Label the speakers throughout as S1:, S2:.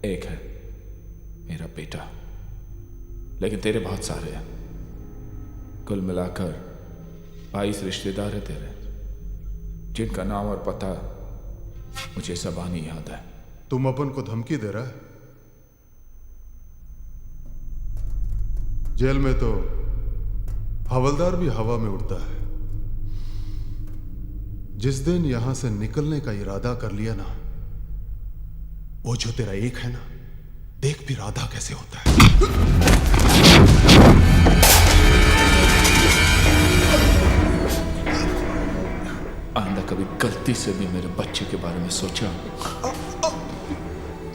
S1: एक है मेरा बेटा, लेकिन तेरे बहुत सारे हैं। कुल मिलाकर 22 रिश्तेदार है तेरे, जिनका नाम और पता मुझे ज़बानी याद है।
S2: तुम अपन को धमकी दे रहा है? जेल में तो हवलदार भी हवा में उड़ता है। जिस दिन यहां से निकलने का इरादा कर लिया ना, वो जो तेरा एक है ना, देख फिर आधा कैसे होता है।
S1: आंदा कभी गलती से भी मेरे बच्चे के बारे में सोचा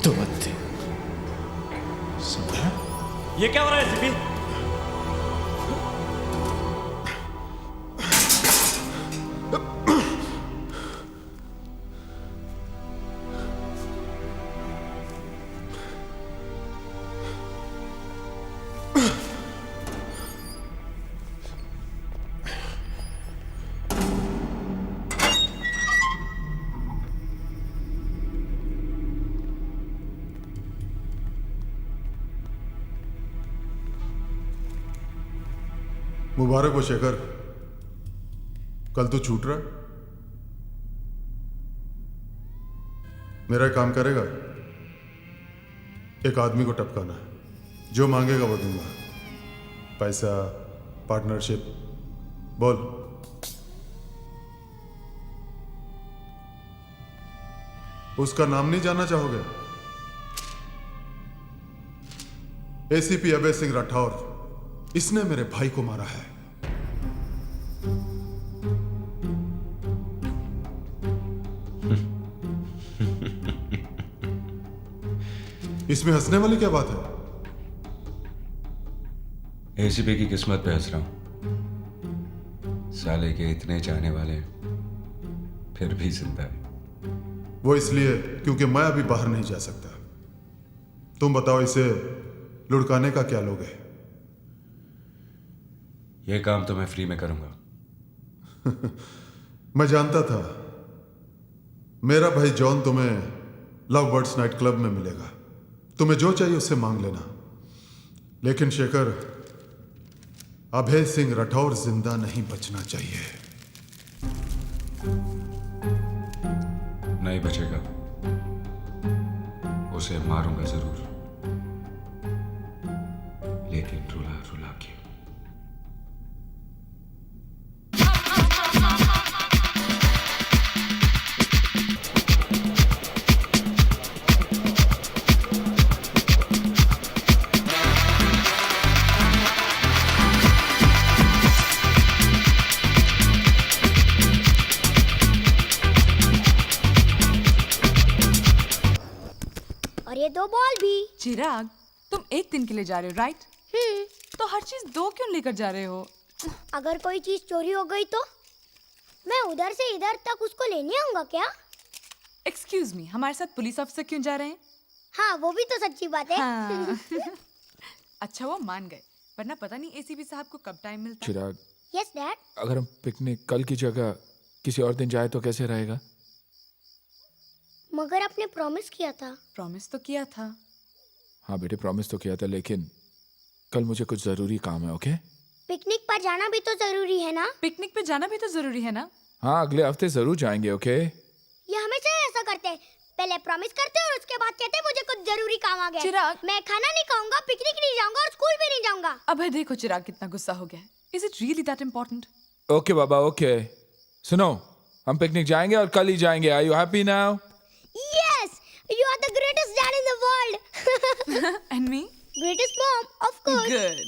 S1: तो मत थी, समझा?
S3: ये क्या हो रहा है सिपिन?
S2: मुबारक हो शेखर, कल तू छूट रहा है। मेरा काम करेगा? एक आदमी को टपकाना है, जो मांगेगा वो दूंगा। पैसा, पार्टनरशिप, बोल। उसका नाम नहीं जानना चाहोगे? एसीपी अभय सिंह राठौर, इसने मेरे भाई को मारा है। इसमें हंसने वाली क्या बात है?
S4: एसीपी की किस्मत पे हंस रहा हूं। साले के इतने चाहने वाले फिर भी जिंदा है।
S2: वो इसलिए क्योंकि मैं अभी बाहर नहीं जा सकता। तुम बताओ, इसे लुढ़काने का क्या लोगे?
S4: ये काम तो मैं फ्री में करूंगा।
S2: मैं जानता था मेरा भाई जॉन तुम्हें लव बर्ड्स नाइट क्लब में मिलेगा। तुम्हें जो चाहिए उससे मांग लेना। लेकिन शेखर, अभय सिंह राठौर जिंदा नहीं बचना चाहिए।
S4: नहीं बचेगा, उसे मारूंगा जरूर, लेकिन रुला रुला के।
S5: और ये 2 बॉल भी।
S6: चिराग, तुम एक दिन के लिए जा रहे हो, राइट? तो हर चीज 2 क्यों लेकर जा रहे हो?
S5: अगर कोई चीज चोरी हो गई तो मैं उधर से इधर तक उसको लेने आऊंगा क्या?
S6: एक्सक्यूज मी, हमारे साथ पुलिस ऑफिसर क्यों जा रहे हैं?
S5: हाँ, वो भी तो सच्ची बात है।
S6: हाँ। अच्छा, वो मान गए, वरना पता नहीं एसीपी साहब को कब टाइम मिलता है।
S1: चिराग,
S5: यस डैड।
S1: अगर हम पिकनिक कल की जगह किसी और दिन जाए तो कैसे रहेगा?
S5: मगर आपने प्रॉमिस किया था।
S6: प्रॉमिस तो किया था।
S1: हाँ बेटे, प्रॉमिस तो किया था, लेकिन कल मुझे कुछ जरूरी काम है। ओके?
S5: पिकनिक पर जाना भी तो जरूरी है ना?
S6: पिकनिक पे जाना भी तो जरूरी है ना?
S1: हाँ, अगले हफ्ते जरूर जाएंगे। ओके?
S5: ये हमेशा ऐसा करते हैं, पहले प्रॉमिस करते हैं और उसके बाद कहते हैं मुझे कुछ जरूरी काम आ गया।
S6: चिराग,
S5: मैं खाना नहीं खाऊंगा, पिकनिक नहीं जाऊंगा और स्कूल भी नहीं जाऊंगा।
S6: अबे देखो चिराग कितना गुस्सा हो गया है। Is it really that important?
S1: Okay बाबा, ओके। सुनो, हम पिकनिक जाएंगे और कल ही जाएंगे। Are you happy now?
S5: Yes, you are the greatest dad in the world.
S6: And me?
S5: Greatest mom, of course.
S6: Good.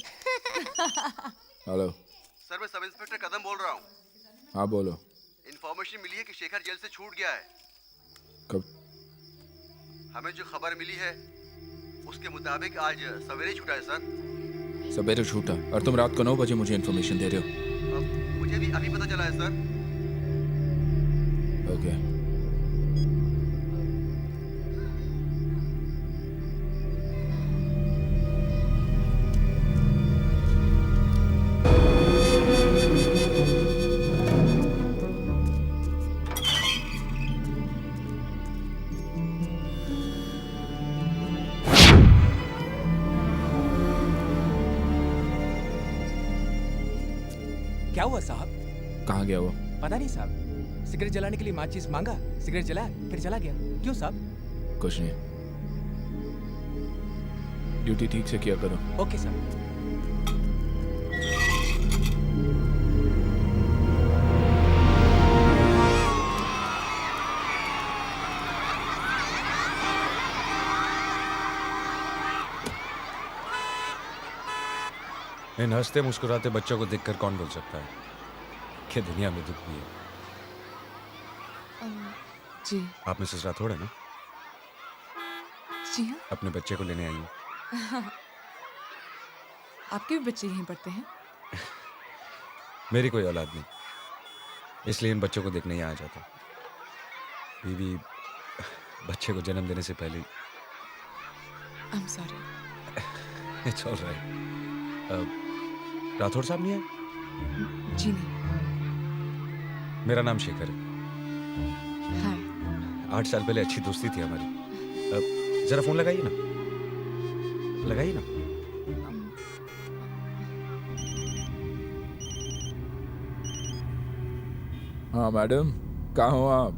S1: Hello.
S7: Sir, मैं सब इंस्पेक्टर कदम बोल रहा हूँ।
S1: हाँ बोलो।
S7: इन्फॉर्मेशन मिली है कि शेखर जेल से छूट गया है।
S1: कब?
S7: हमें जो खबर मिली है उसके मुताबिक आज सवेरे छूटा है सर।
S1: सवेरे छूटा? और तुम रात को 9 बजे मुझे इन्फॉर्मेशन दे रहे हो?
S7: मुझे भी अभी पता चला है सर।
S1: ओके।
S3: क्या हुआ साहब?
S1: कहाँ गया वो?
S3: पता नहीं साहब, सिगरेट जलाने के लिए माचिस मांगा, सिगरेट जलाया, फिर चला गया। क्यों साहब?
S1: कुछ नहीं, ड्यूटी ठीक से किया करो।
S3: ओके साहब।
S4: इन हंसते मुस्कुराते बच्चों को देखकर कौन बोल सकता है कि दुनिया में दुख भी है।
S6: जी
S4: आप मिसेस राठौड़ है ना?
S6: जी हाँ।
S4: अपने बच्चे को लेने आई हैं।
S6: आपके भी बच्चे यहीं पढ़ते हैं?
S4: मेरी कोई औलाद नहीं, इसलिए इन बच्चों को देखने यहाँ आ जाता। बीवी बच्चे को जन्म देने से पहले।
S6: I am sorry.
S4: It's alright. Rathore साहब नहीं है?
S6: जी नहीं।
S4: मेरा नाम शेखर है।
S6: हाय।
S4: 8 साल पहले अच्छी दोस्ती थी हमारी। जरा फोन लगाइए ना, लगाइए ना।
S1: हाँ मैडम, कहाँ हो आप?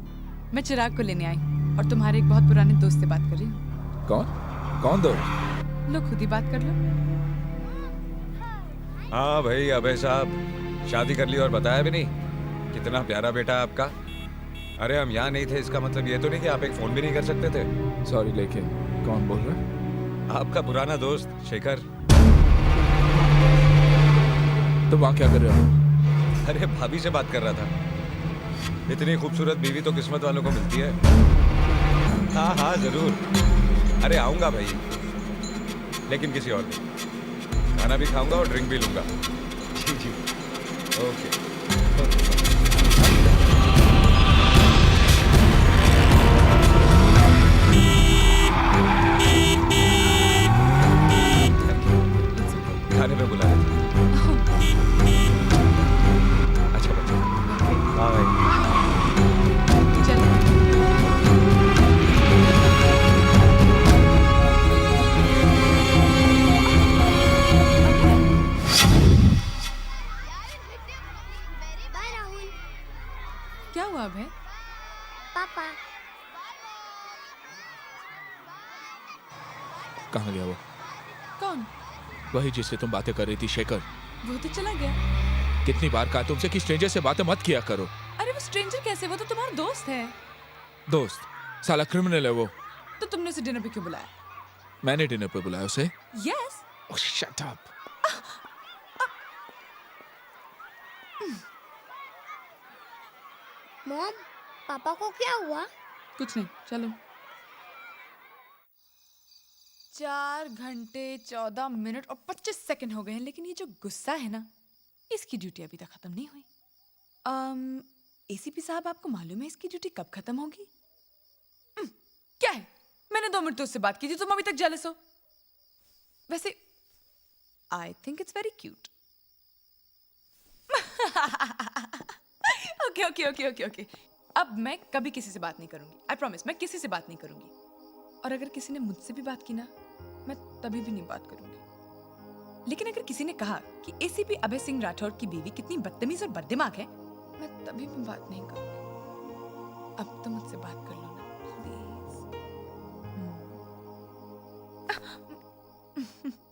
S6: मैं चिराग को लेने आई और तुम्हारे एक बहुत पुराने दोस्त से बात कर रही हूँ।
S1: कौन दो?
S6: लो खुद ही बात कर लो।
S4: हाँ भाई अभय साहब, शादी कर ली और बताया भी नहीं? कितना प्यारा बेटा है आपका। अरे हम यहाँ नहीं थे, इसका मतलब ये तो नहीं कि आप एक फोन भी नहीं कर सकते थे।
S1: सॉरी, लेकिन कौन बोल रहा है?
S4: आपका पुराना दोस्त शेखर।
S1: तो वहाँ क्या कर रहे हो?
S4: अरे भाभी से बात कर रहा था। इतनी खूबसूरत बीवी तो किस्मत वालों को मिलती है। हाँ हाँ जरूर, अरे आऊंगा भाई, लेकिन किसी और दिन। खाना भी खाऊंगा और ड्रिंक भी लूंगा। जी जी, ओके। खाने पे बुला लेते। अच्छा बच्चा, बाय।
S6: चलो।
S5: बाय राहुल।
S6: क्या हुआ अब है?
S5: पापा।
S1: कहाँ गया वो?
S6: कौन?
S1: वही जिससे तुम बातें कर रही थी, शेखर।
S6: वो तो चला गया।
S1: कितनी बार कहा तुमसे कि स्ट्रेंजर से बातें मत किया करो।
S6: अरे वो स्ट्रेंजर कैसे? वो तो तुम्हारा दोस्त है।
S1: दोस्त? साला क्रिमिनल है वो।
S6: तो तुमने उसे डिनर पे क्यों बुलाया?
S1: मैंने डिनर पे बुलाया उसे।
S6: यस।
S1: ओह शट अप।
S5: मॉम, पापा को क्या हुआ?
S6: कुछ नहीं, चलो। 4 घंटे 14 मिनट और 25 सेकंड हो गए हैं, लेकिन ये जो गुस्सा है ना, इसकी ड्यूटी अभी तक खत्म नहीं हुई। एसीपी साहब, आपको मालूम है इसकी ड्यूटी कब खत्म होगी? क्या है? मैंने 2 मिनट तो उससे बात की थी, तुम अभी तक जेलस हो। वैसे I think it's very cute. Okay okay okay okay okay. अब मैं कभी किसी से बात नहीं करूंगी। आई प्रॉमिस, मैं किसी से बात नहीं करूंगी। और अगर किसी ने मुझसे भी बात की ना, मैं तभी भी नहीं बात करूंगी। लेकिन अगर किसी ने कहा कि एसीपी अभय सिंह राठौड़ की बीवी कितनी बदतमीज और बददिमाग है, मैं तभी भी बात नहीं करूंगी। अब तो मुझसे बात कर लो ना प्लीज।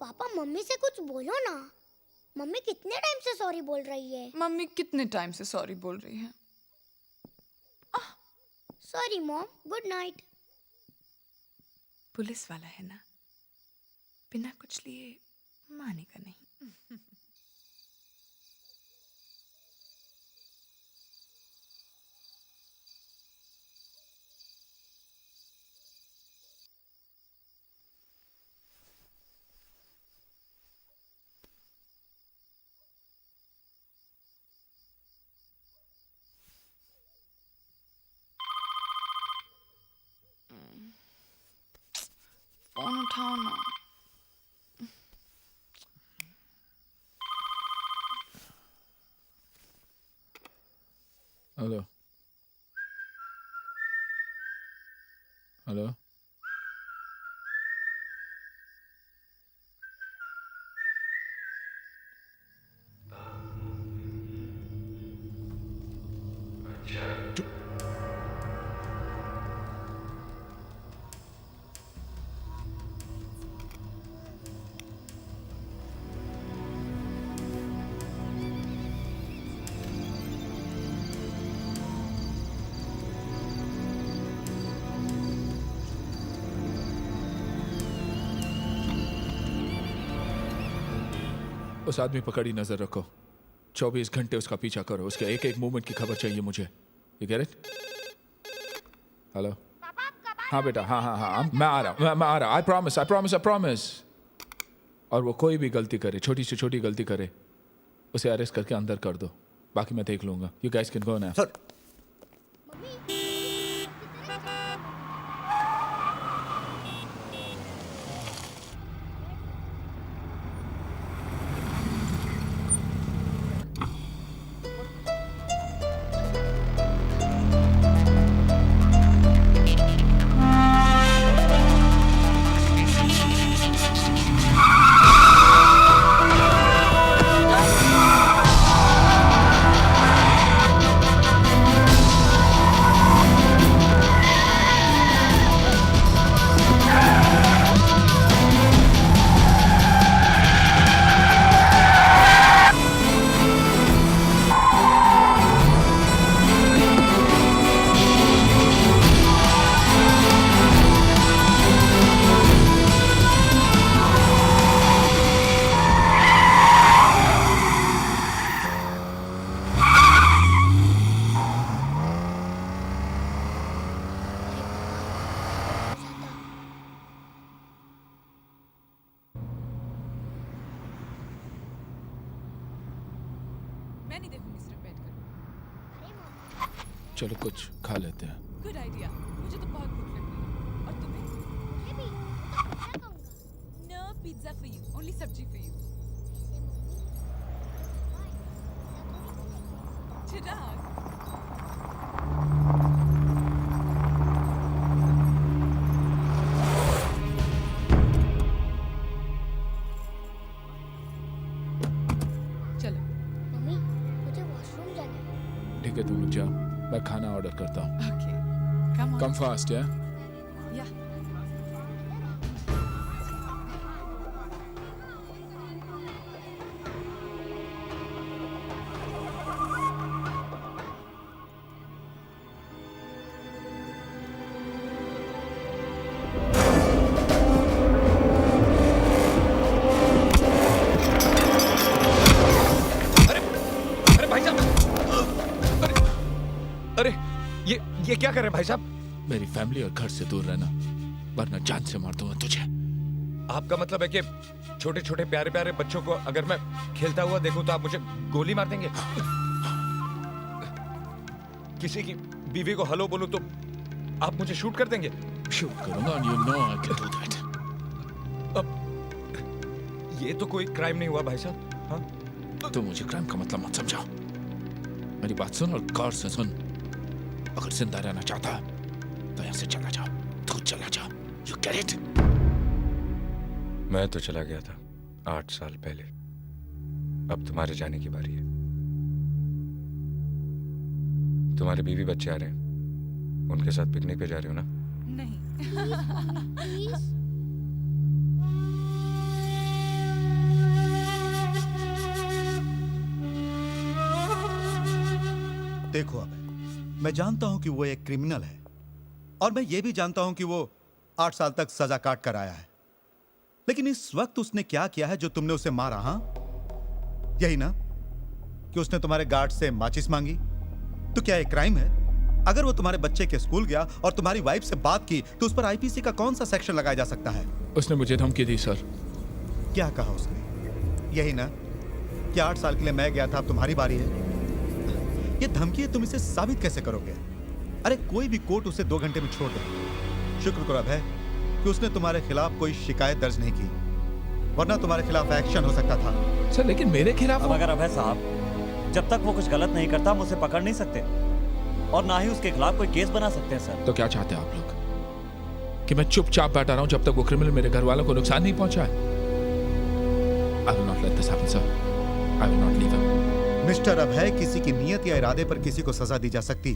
S5: पापा, मम्मी से कुछ बोलो ना। मम्मी कितने टाइम से सॉरी बोल रही है?
S6: मम्मी कितने टाइम से सॉरी बोल रही है?
S5: Sorry mom, good night.
S6: Police वाला है ना, बिना कुछ लिए मानेगा नहीं। फोन उठाओ ना।
S1: Hello hello. उस आदमी पर कड़ी नजर रखो, 24 घंटे उसका पीछा करो, उसके एक एक मूवमेंट की खबर चाहिए मुझे। You get it? हेलो? हाँ बेटा, हाँ हाँ हाँ, मैं आ रहा। I promise. और वो कोई भी गलती करे, छोटी से छोटी गलती करे, उसे अरेस्ट करके अंदर कर दो, बाकी मैं देख लूंगा। You guys can go now.
S7: Sir
S6: मैं नहीं देखूंगी सिर्फ बैठकर।
S1: चलो कुछ खा लेते हैं।
S6: गुड आइडिया, मुझे तो बहुत भूख लग रही है। और तुम्हें?
S5: मैं भी मैं खाऊंगा।
S6: No pizza for you, only sabzi for you. Chirag, चलो।
S5: मम्मी मुझे वॉशरूम जाना है।
S1: ठीक है, तुम लोग जाओ, मैं खाना ऑर्डर करता हूँ।
S6: ओके, कम
S1: कम फास्ट है।
S6: या
S4: अरे भाई साहब, अरे ये क्या कर रहे हैं भाई साहब?
S1: मेरी फैमिली और घर से दूर रहना, वरना जान से मार दूंगा तुझे।
S4: आपका मतलब है कि छोटे छोटे प्यारे प्यारे बच्चों को अगर मैं खेलता हुआ देखूं तो आप मुझे गोली मार देंगे? किसी की बीवी को हेलो बोलूं तो आप मुझे शूट कर देंगे?
S1: शूट करूंगा, and you know I can do that.
S4: ये तो कोई क्राइम नहीं हुआ भाई साहब। हाँ,
S1: तुम मुझे क्राइम का मतलब मत समझाओ। मेरी बात सुन और गौर से सुन। अगर जिंदा रहना चाहता तो यहाँ से चला जाओ, तू चला जाओ। You get it?
S4: मैं तो चला गया था 8 साल पहले, अब तुम्हारे जाने की बारी है। तुम्हारे बीवी बच्चे आ रहे हैं, उनके साथ पिकनिक पे जा रहे हो ना?
S6: नहीं।
S5: प्लीज
S8: देखो अबे, मैं जानता हूं कि वो एक क्रिमिनल है और मैं ये भी जानता हूं कि वो 8 साल तक सजा काट कर आया है, लेकिन इस वक्त उसने क्या किया है जो तुमने उसे मारा? हाँ, यही ना कि उसने तुम्हारे गार्ड से माचिस मांगी? तो क्या ये क्राइम है? अगर वो तुम्हारे बच्चे के स्कूल गया और तुम्हारी वाइफ से बात की तो उस पर आईपीसी का कौन सा सेक्शन लगाया जा सकता है?
S1: उसने मुझे धमकी दी सर।
S8: क्या कहा उसने? यही ना कि 8 साल के लिए मैं गया था, अब तुम्हारी बारी है। ये धमकी तुम इसे साबित कैसे करोगे? अरे कोई भी कोर्ट उसे 2 घंटे में छोड़ दे। शुक्र करो अभय कि उसने तुम्हारे खिलाफ कोई शिकायत दर्ज नहीं की, वरना तुम्हारे खिलाफ एक्शन हो सकता था।
S1: सर लेकिन मेरे खिलाफ
S9: अब अगर अभय साहब, जब तक वो कुछ गलत नहीं करता हम उसे पकड़ नहीं सकते और ना ही उसके खिलाफ कोई केस बना सकते हैं सर।
S1: तो क्या चाहते हैं आप लोग कि मैं चुपचाप बैठा रहा हूं जब तक वो क्रिमिनल मेरे घर वालों को नुकसान नहीं पहुंचाए? I will not let this happen, sir. I will not leave him.
S8: Mister Abhay, किसी की नीयत या इरादे पर किसी को सजा दी जा सकती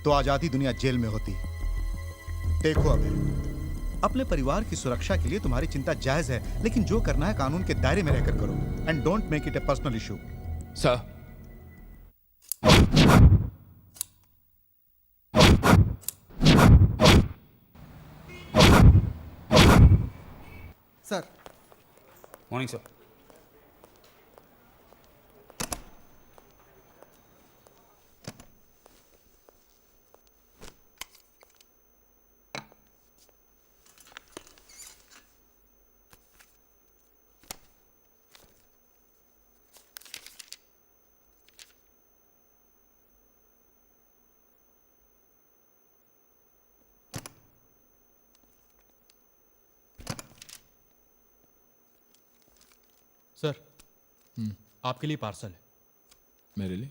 S8: तो आज आधी दुनिया जेल में होती। देखो अभय, अपने परिवार की सुरक्षा के लिए तुम्हारी चिंता जायज है, लेकिन जो करना है कानून के दायरे में रहकर करो and don't make it A personal issue.
S1: Sir
S10: sir
S9: morning sir.
S3: Sir आपके लिए पार्सल है।
S1: मेरे लिए?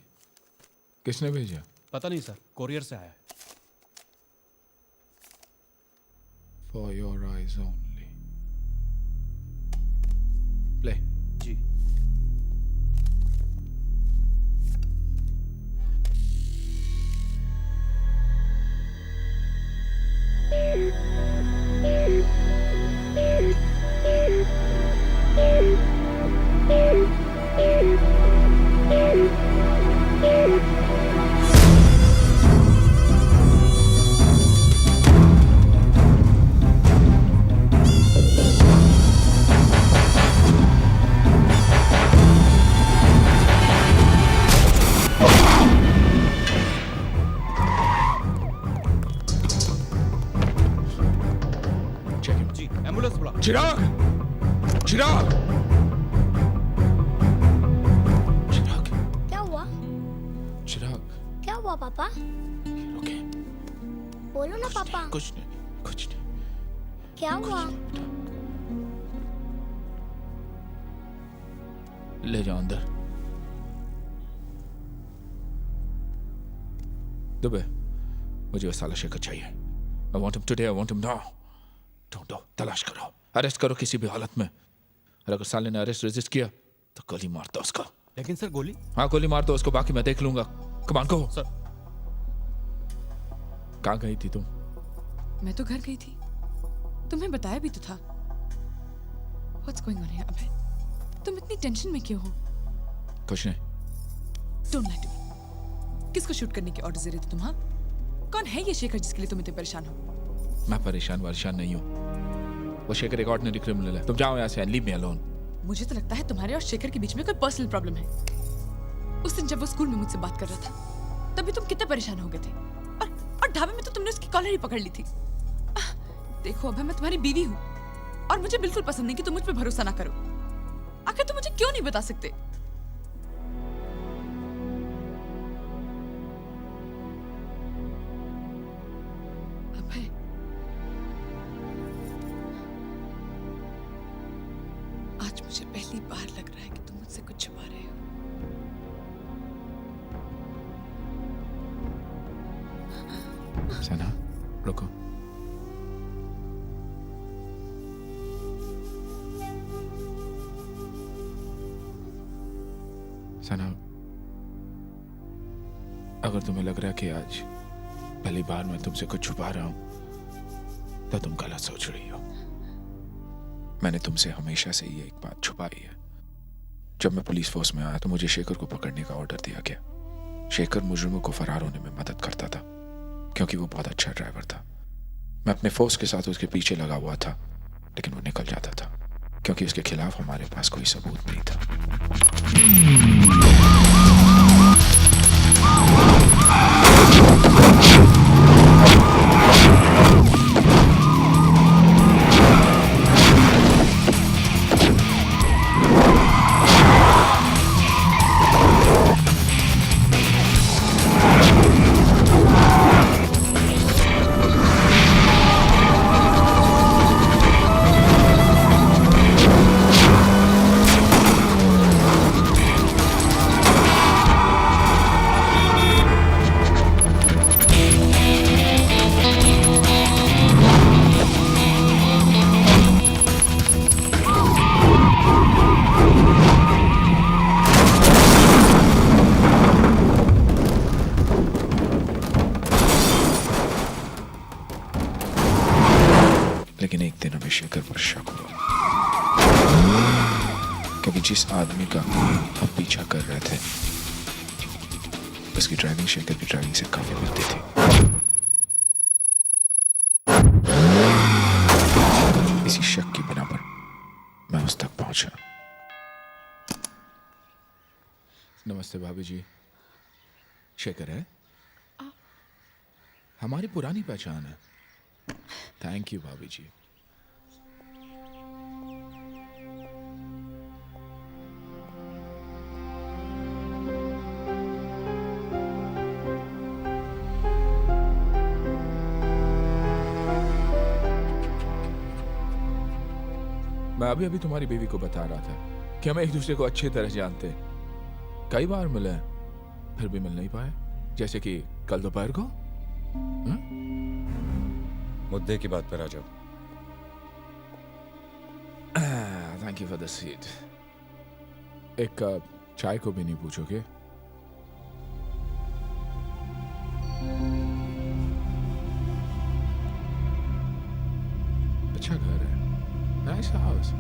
S1: किसने भेजा?
S3: पता नहीं सर, कोरियर से आया है।
S1: For your eyes only. Play.
S3: जी।
S1: Check him.
S3: जी, एम्बुलेंस बुला।
S1: चिराग! चिराग! चिराग!
S5: क्या हुआ?
S1: चिराग!
S5: क्या हुआ पापा?
S1: ओके।
S5: बोलो ना पापा,
S1: कुछ नहीं, कुछ नहीं।
S5: क्या हुआ?
S1: ले जाओ अंदर। दुबे, मुझे वो साला शेखर चाहिए। I want him today, I want him now. ढूंढो, तलाश करो, अरेस्ट करो किसी भी हालत में। और अगर साले ने अरेस्ट रेजिस्ट किया तो गोली मार दो उसको।
S3: लेकिन सर गोली।
S1: हाँ, गोली मार दो उसको, बाकी मैं देख लूंगा। कमान को।
S3: सर।
S1: कहाँ गई थी तुम?
S6: मैं तो घर गई थी, तुम्हें बताया भी तो था। What's going on here? अबे, तुम इतनी टेंशन में क्यों हो?
S1: कुछ नहीं।
S6: Don't lie to me. किसको शूट करने के ऑर्डर दे रहे थे तुम? हाँ, कौन है ये शेखर जिसके लिए तुम इतने परेशान हो?
S1: मैं परेशान नहीं हूँ। वो शेखर एक ऑर्डिनरी क्रिमिनल है। तुम जाओ यहाँ से, लीव मी अलोन।
S6: मुझे तो लगता है तुम्हारे और शेखर के बीच में कोई पर्सनल प्रॉब्लम है। उस दिन जब वो स्कूल में मुझसे बात कर रहा था, तभी तुम कितने परेशान हो गए थे। और ढाबे में तो तुमने उसकी कॉलर ही पकड़ ली थी। देखो अभय, मैं तुम्हारी बीवी हूँ और मुझे बिल्कुल पसंद नहीं कि तुम मुझ पे भरोसा ना करो। आखिर तुम मुझे क्यों नहीं बता सकते? अभय, आज मुझे पहली बार लग रहा है कि तुम मुझसे कुछ छुपा रहे हो।
S1: सना, रुको। सना, अगर तुम्हें लग रहा है कि आज पहली बार मैं तुमसे कुछ छुपा रहा हूं तो तुम गलत सोच रही हो। मैंने तुमसे हमेशा से ये एक बात छुपाई है। जब मैं पुलिस फोर्स में आया तो मुझे शेखर को पकड़ने का ऑर्डर दिया गया। शेखर मुजरिमों को फरार होने में मदद करता था क्योंकि वो बहुत अच्छा ड्राइवर था। मैं अपने फोर्स के साथ उसके पीछे लगा हुआ था, लेकिन वो निकल जाता था क्योंकि उसके खिलाफ हमारे पास कोई सबूत नहीं था। लेकिन एक दिन हमें शेखर पर शक हुआ क्योंकि जिस आदमी का हम पीछा कर रहे थे उसकी ड्राइविंग शेखर की ड्राइविंग से काफी मिलती थी। इसी शक की बिना पर मैं उस तक पहुंचा। नमस्ते भाभी जी। शेखर है? हमारी पुरानी पहचान है। थैंक यू भाभी जी। मैं अभी तुम्हारी बीवी को बता रहा था कि हम एक दूसरे को अच्छी तरह जानते हैं। कई बार मिले हैं, फिर भी मिल नहीं पाए, जैसे कि कल दोपहर को।
S4: मुद्दे की बात पर आ जाओ।
S1: Thank you for the seat. एक कप चाय को भी नहीं पूछोगे? अच्छा घर है, नाइस हाउस।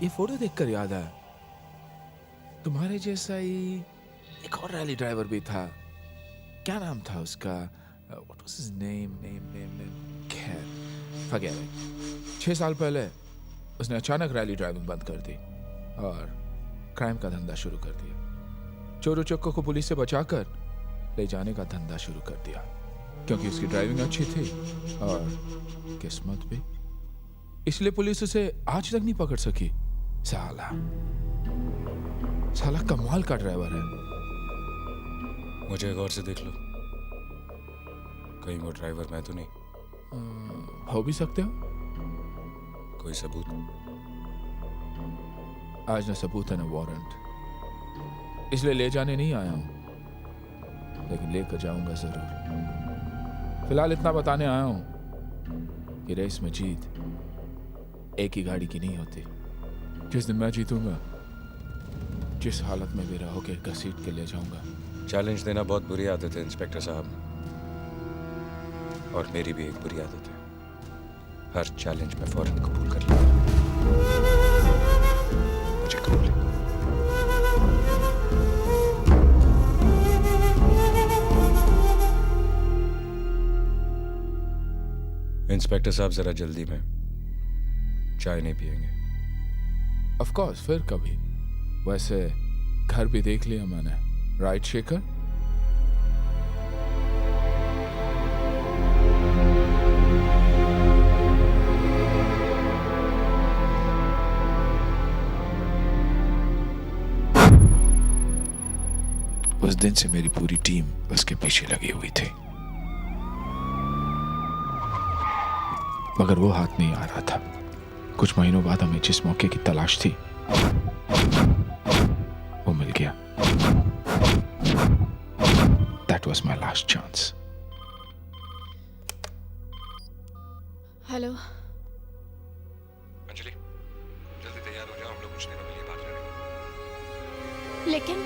S1: ये फोटो देखकर याद आया, तुम्हारे जैसा ही एक और रैली ड्राइवर भी था। क्या नाम था उसका? What was his name? खैर, forget it। 6 साल पहले उसने अचानक रैली ड्राइविंग बंद कर दी और क्राइम का धंधा शुरू कर दिया। चोरों चक्कों को पुलिस से बचाकर ले जाने का धंधा शुरू कर दिया, क्योंकि उसकी ड्राइविंग अच्छी थी और किस्मत भी। इसलिए पुलिस उसे आज तक नहीं पकड़ सकी। साला कमाल का ड्राइवर है।
S4: मुझे गौर से देख लो, कहीं वो ड्राइवर मैं तो नहीं।
S1: हो भी सकते हो।
S4: कोई सबूत?
S1: आज ना सबूत है ना वारंट, इसलिए ले जाने नहीं आया हूं, लेकिन लेकर जाऊंगा जरूर। फिलहाल इतना बताने आया हूं कि रेस में जीत एक ही गाड़ी की नहीं होती। जिस दिन मैं जीतूंगा, जिस हालत में भी रहोगे, घसीट के ले जाऊंगा।
S4: चैलेंज देना बहुत बुरी आदत है इंस्पेक्टर साहब, और मेरी भी एक बुरी आदत है। हर चैलेंज में फौरन कबूल कर लेता हूं। मुझे कबूल है। इंस्पेक्टर साहब जरा जल्दी में, चाय नहीं पिएंगे?
S1: ऑफ कोर्स, फिर कभी। वैसे घर भी देख लिया मैंने, राइट शेखर? उस दिन से मेरी पूरी टीम उसके पीछे लगी हुई थी, मगर वो हाथ नहीं आ रहा था। कुछ महीनों बाद हमें जिस मौके की तलाश थी वो मिल गया। That was my last chance.
S6: Hello,
S4: Anjali, जल्दी तैयार हो जाओ, हम लोग कुछ दिनों के लिए बाहर जा रहे हैं।
S6: लेकिन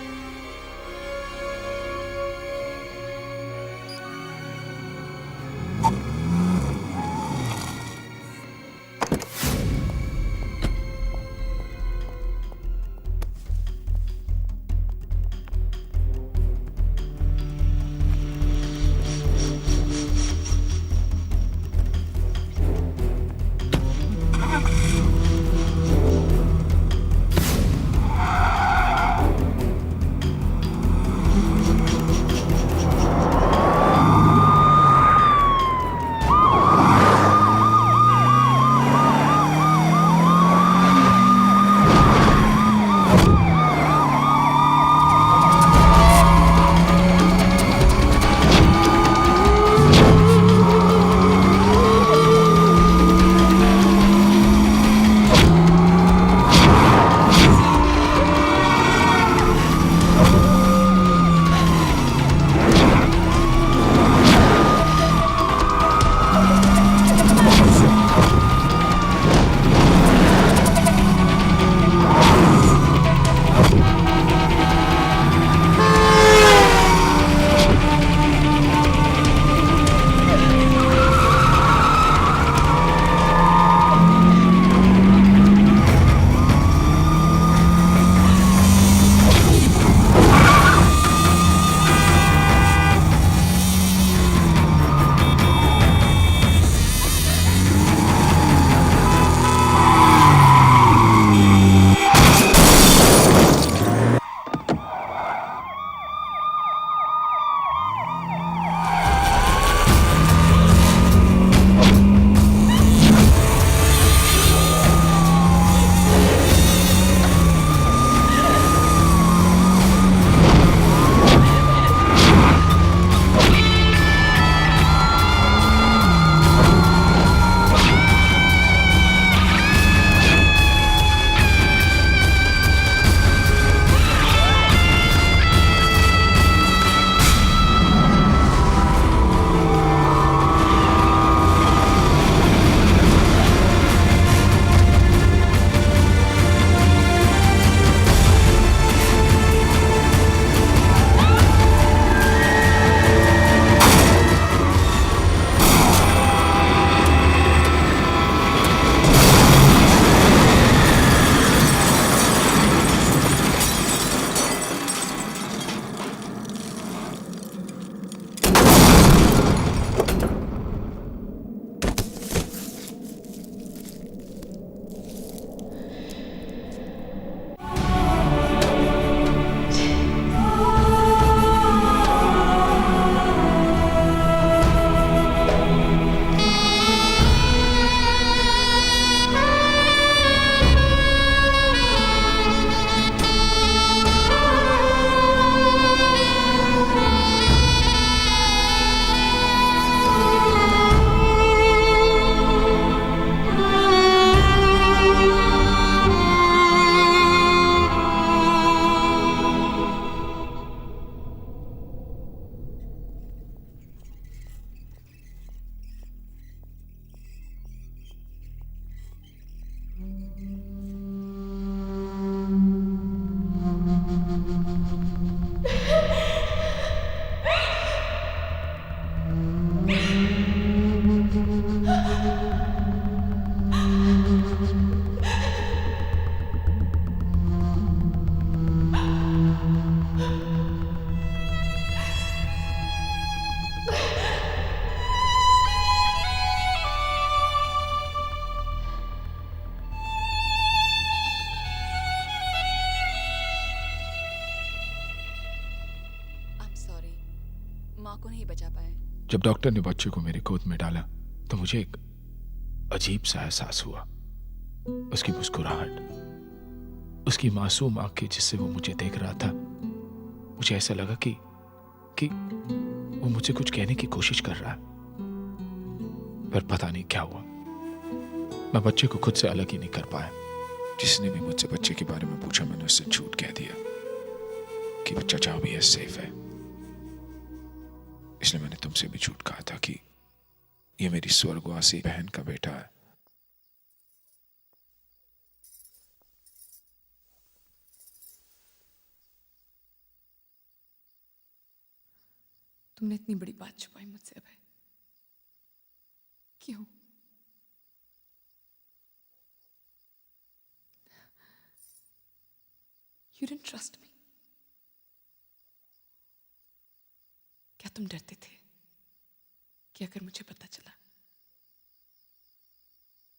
S6: माँ को नहीं बचा पाए।
S1: जब डॉक्टर ने बच्चे को मेरी गोद में डाला तो मुझे एक अजीब सा एहसास हुआ। उसकी मुस्कुराहट, उसकी मासूम आंखें जिससे वो मुझे देख रहा था, मुझे ऐसा लगा कि वो मुझे कुछ कहने की कोशिश कर रहा है। पर पता नहीं क्या हुआ, मैं बच्चे को खुद से अलग ही नहीं कर पाया। जिसने भी मुझसे बच्चे के बारे में पूछा मैंने उससे झूठ कह दिया कि बच्चा जहां भी है सेफ है। इसलिए मैंने तुमसे भी झूठ कहा था कि ये मेरी स्वर्गवासी बहन का बेटा है।
S6: तुमने इतनी बड़ी बात छुपाई मुझसे अभय, क्यों? You didn't trust me. क्या तुम डरते थे कि अगर मुझे पता चला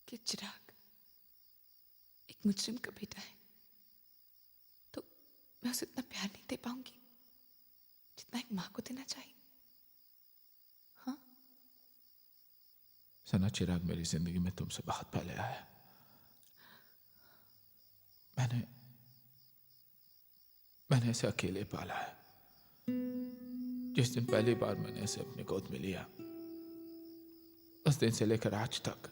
S6: कि चिराग एक मुजरिम का बेटा है तो मैं उसे इतना प्यार नहीं दे पाऊंगी जितना एक माँ को देना चाहिए? हाँ?
S1: सना, चिराग मेरी जिंदगी में तुमसे बहुत पहले आया। मैंने इसे अकेले पाला है। जिस दिन पहली बार मैंने इसे अपनी गोद में लिया, उस दिन से लेकर आज तक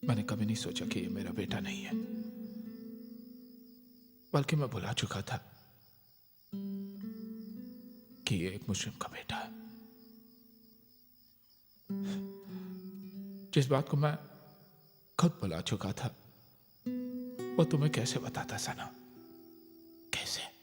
S1: मैंने कभी नहीं सोचा कि ये मेरा बेटा नहीं है, बल्कि मैं भुला चुका था कि ये एक मुस्लिम का बेटा है। जिस बात को मैं खुद भुला चुका था वो तुम्हें कैसे बताता सना, कैसे?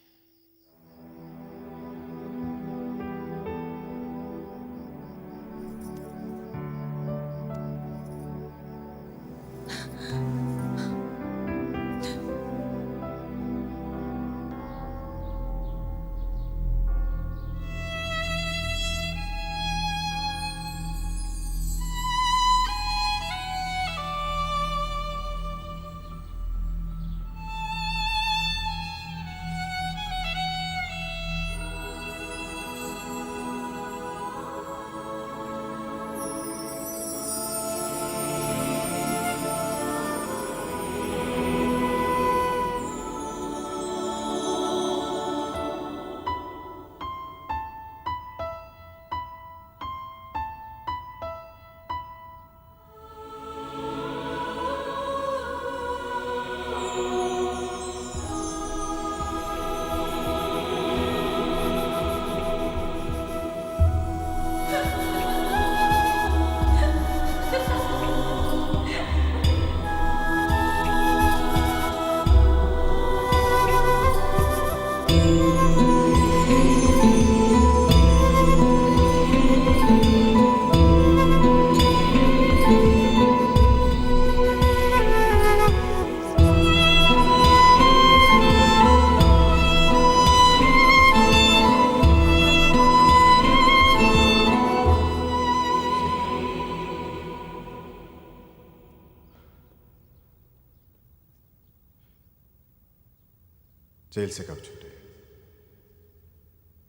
S2: जेल से कब छूटे?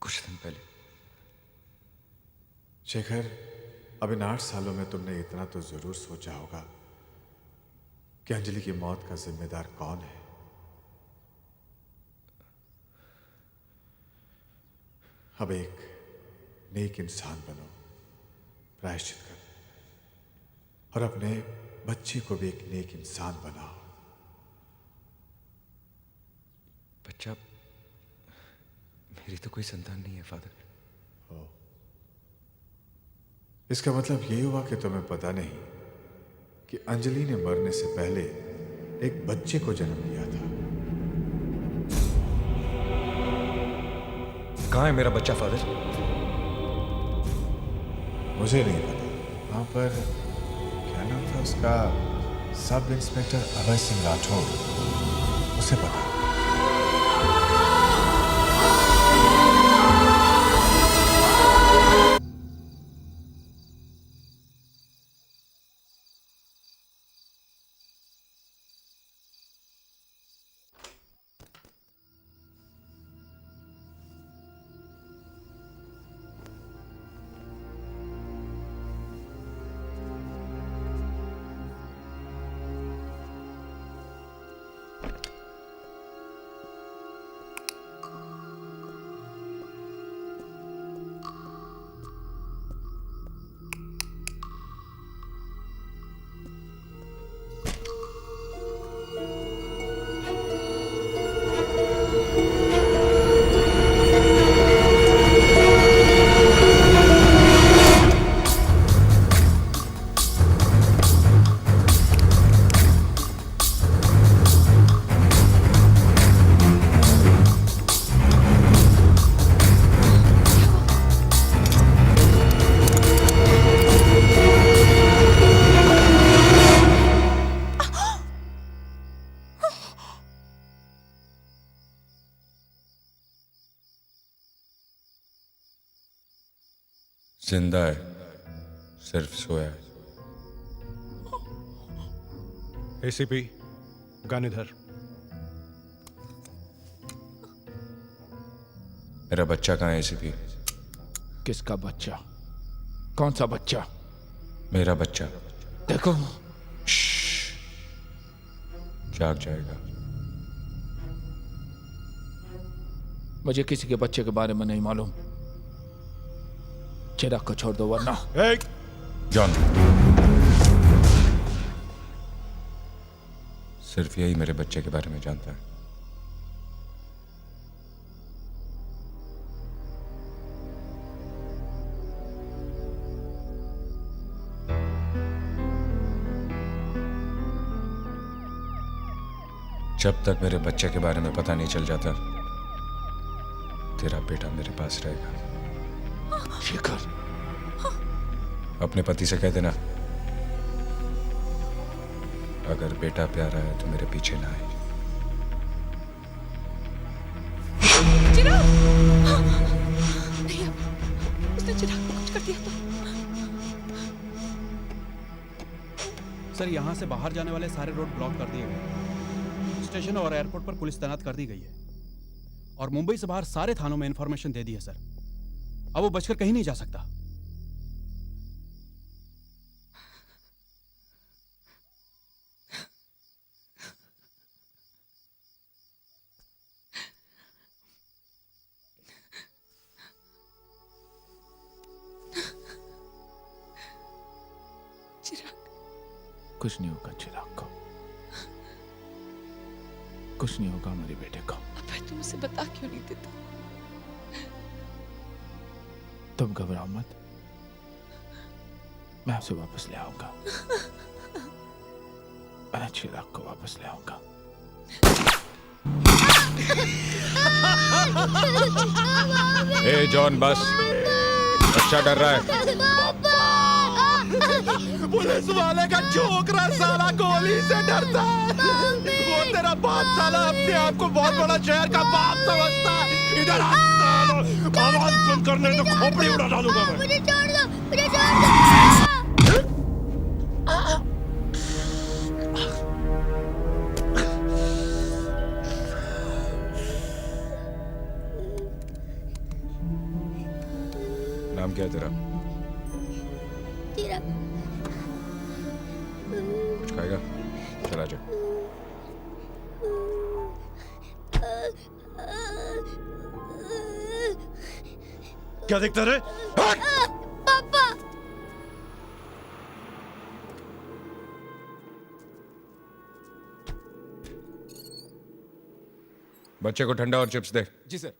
S4: कुछ दिन पहले।
S2: शेखर, अब इन 8 सालों में तुमने इतना तो जरूर सोचा होगा कि अंजलि की मौत का जिम्मेदार कौन है। अब एक नेक इंसान बनो, प्रायश्चित करो और अपने बच्चे को भी एक नेक इंसान बनाओ।
S4: बच्चा, मेरी तो कोई संतान नहीं है फादर।
S2: इसका मतलब ये हुआ कि तुम्हें पता नहीं कि अंजलि ने मरने से पहले एक बच्चे को जन्म दिया था।
S4: कहाँ है मेरा बच्चा फादर?
S2: मुझे नहीं पता। वहां पर क्या नाम था उसका? सब इंस्पेक्टर अभय सिंह राठौड़, उसे पता।
S4: जिंदा है, सिर्फ सोया है।
S10: एसीपी गन इधर।
S4: मेरा बच्चा कहाँ है एसीपी?
S1: किसका बच्चा? कौन सा बच्चा?
S4: मेरा बच्चा।
S1: देखो,
S4: जाग जाएगा।
S1: मुझे किसी के बच्चे के बारे में नहीं मालूम। चिराग को छोड़ दो वरना।
S4: जॉन, सिर्फ यही मेरे बच्चे के बारे में जानता है। जब तक मेरे बच्चे के बारे में पता नहीं चल जाता, तेरा बेटा मेरे पास रहेगा।
S1: शेखर,
S4: अपने पति से कह देना, अगर बेटा प्यारा है तो मेरे पीछे ना आए।
S6: चिराग! भैया, उसने चिराग को कुछ कर दिया तो।
S3: सर, यहाँ से बाहर जाने वाले सारे रोड ब्लॉक कर दिए गए। स्टेशन और एयरपोर्ट पर पुलिस तैनात कर दी गई है और मुंबई से बाहर सारे थानों में इंफॉर्मेशन दे दी है सर। अब वो बचकर कहीं नहीं जा सकता।
S6: चिराग,
S1: कुछ नहीं होगा चिराग को, कुछ नहीं होगा हमारे बेटे को।
S6: अबे तुम उसे बता क्यों नहीं देते?
S1: तुम घबराओ मत, मैं उसे वापस ले आऊंगा। मैं चिराग को वापस ले आऊंगा।
S4: ए जॉन, बस, बच्चा डर रहा है।
S8: पुलिस वाले का छोकरा साला गोली से डरता है। वो तेरा बाप साला अपने आप को बहुत बड़ा शहर का बाप समझता है। इधर आवाज बंद करने तो खोपड़ी उड़ा डालूंगा मैं।
S5: मुझे छोड़ दो, मुझे छोड़ दो।
S4: नाम क्या है तेरा?
S5: चिराग।
S4: कुछ खाएगा? चला जा।
S8: क्या देखता रे?
S5: पापा।
S4: बच्चे को ठंडा और चिप्स दे।
S3: जी सर।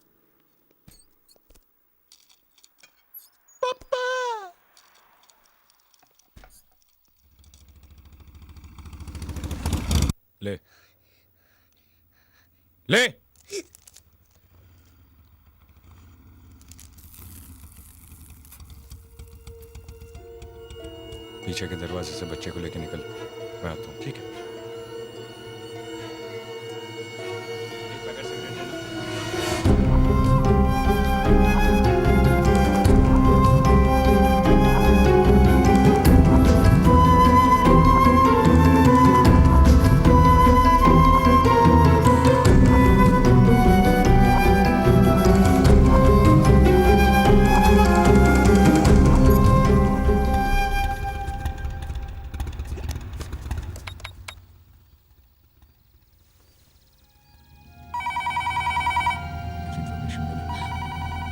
S4: ले ले। पीछे के दरवाजे से बच्चे को लेके निकल, मैं आता हूँ। ठीक है। एक पैकेट सिगरेट लेना।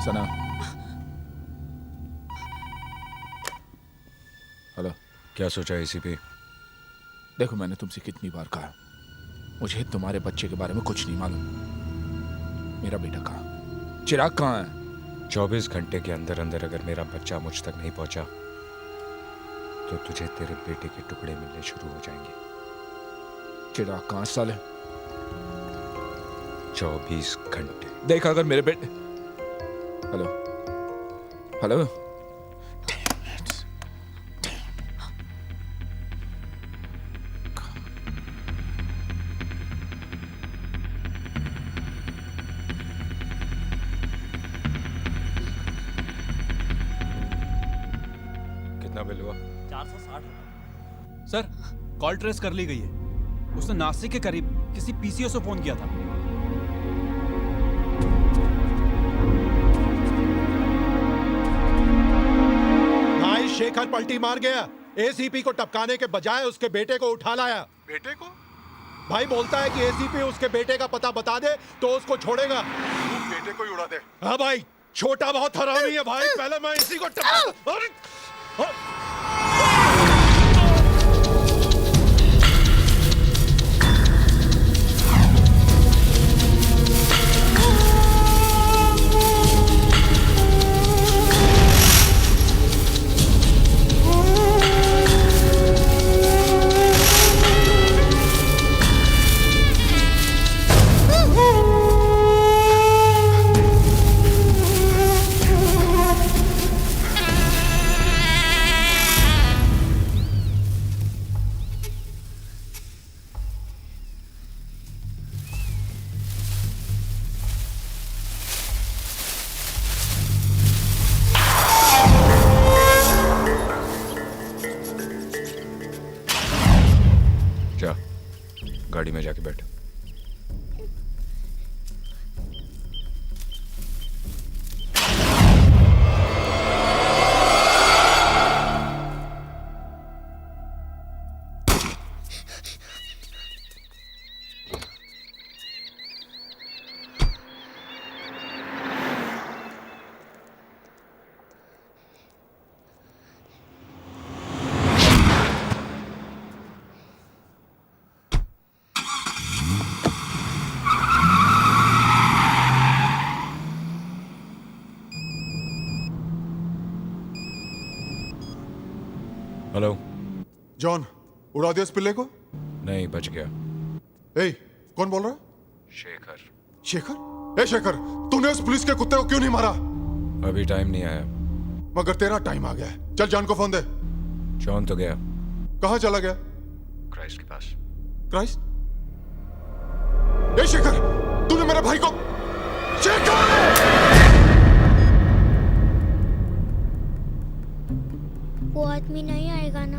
S1: सना, हेलो।
S4: क्या सोचा एसीपी?
S1: देखो, मैंने तुमसे कितनी बार कहा, मुझे तुम्हारे बच्चे के बारे में कुछ नहीं मालूम। मेरा बेटा कहाँ? चिराग कहाँ है?
S4: 24 घंटे के अंदर अंदर अगर मेरा बच्चा मुझ तक नहीं पहुंचा तो तुझे तेरे बेटे के टुकड़े मिलने शुरू हो जाएंगे।
S1: चिराग कहाँ साले?
S4: 24 घंटे।
S1: देख, अगर मेरे बेटे, हेलो हेलो,
S4: कितना बिल हुआ?
S9: 460 रुपए।
S3: सर कॉल ट्रेस कर ली गई है। उसने नासिक के करीब किसी पीसीओ से फोन किया था।
S10: भाई शेखर पलटी मार गया। एसीपी को टपकाने के बजाय उसके बेटे को उठा लाया।
S2: बेटे को?
S10: भाई बोलता है कि एसीपी उसके बेटे का पता बता दे तो उसको छोड़ेगा।
S2: बेटे को ही उड़ा दे।
S10: हाँ भाई, छोटा बहुत हरामी है भाई। पहले मैं इसी को टपका।
S4: जा, गाड़ी में जाके बैठ। हेलो।
S2: जॉन, उड़ा दिया इस पिल्ले को?
S4: नहीं, बच गया।
S2: ए, कौन बोल रहा है?
S4: शेखर।
S2: शेखर? ए शेखर, तूने उस पुलिस के कुत्ते को क्यों नहीं मारा?
S4: अभी टाइम नहीं आया।
S2: मगर तेरा टाइम आ गया है। चल जॉन को फोन दे।
S4: जॉन तो गया।
S2: कहाँ चला गया?
S4: क्राइस्ट के पास।
S2: क्राइस्ट? ए शेखर, तूने मेरे भाई को... शेखर!
S5: वो आदमी नहीं आएगा ना?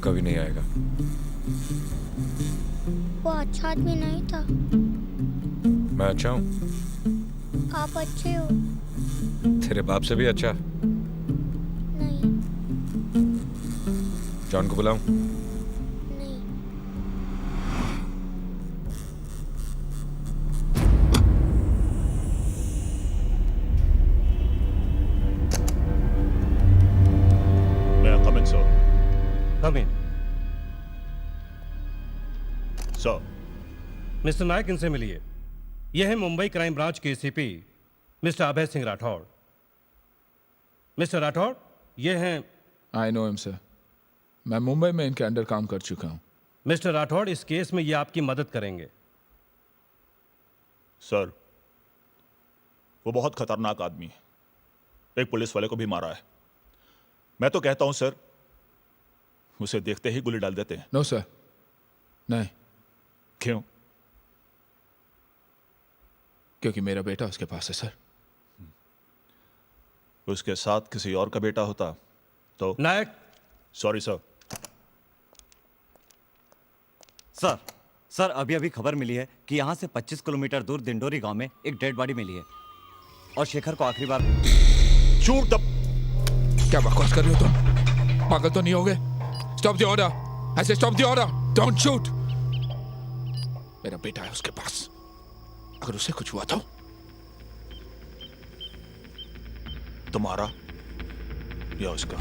S4: कभी नहीं आएगा।
S5: वो अच्छा आदमी नहीं था।
S4: मैं अच्छा हूँ।
S5: आप अच्छे हो।
S4: तेरे बाप से भी अच्छा।
S5: नहीं।
S4: जॉन को बुलाऊं?
S5: नहीं।
S11: Come in, sir.
S12: Come in.
S11: Sir.
S12: Mister Nayak, इनसे मिलिए। यह है मुंबई क्राइम ब्रांच के ACP mister Abhay Singh Rathod. Mister Rathod, ये हैं...
S1: आई नो हिम सर। मैं मुंबई में इनके अंडर काम कर चुका हूँ।
S12: मिस्टर राठौड़, इस केस में ये आपकी मदद करेंगे।
S11: सर, वो बहुत खतरनाक आदमी है। एक पुलिस वाले को भी मारा है। मैं तो कहता हूं सर, उसे देखते ही गोली डाल देते हैं।
S1: नो सर, नहीं।
S11: क्यों?
S1: क्योंकि मेरा बेटा उसके पास है सर।
S11: उसके साथ किसी और का बेटा होता तो...
S12: नायक।
S11: Sorry sir.
S9: सर अभी अभी खबर मिली है कि यहाँ से 25 किलोमीटर दूर दिंडोरी गांव में एक डेड बॉडी मिली है और शेखर को आखिरी बार...
S11: शूट द...
S1: क्या बकवास कर रहे हो तुम? पागल तो नहीं हो गए? Stop the order. I say stop the order. Don't shoot. मेरा बेटा है उसके पास। अगर उसे कुछ हुआ तो?
S11: तुम्हारा या उसका?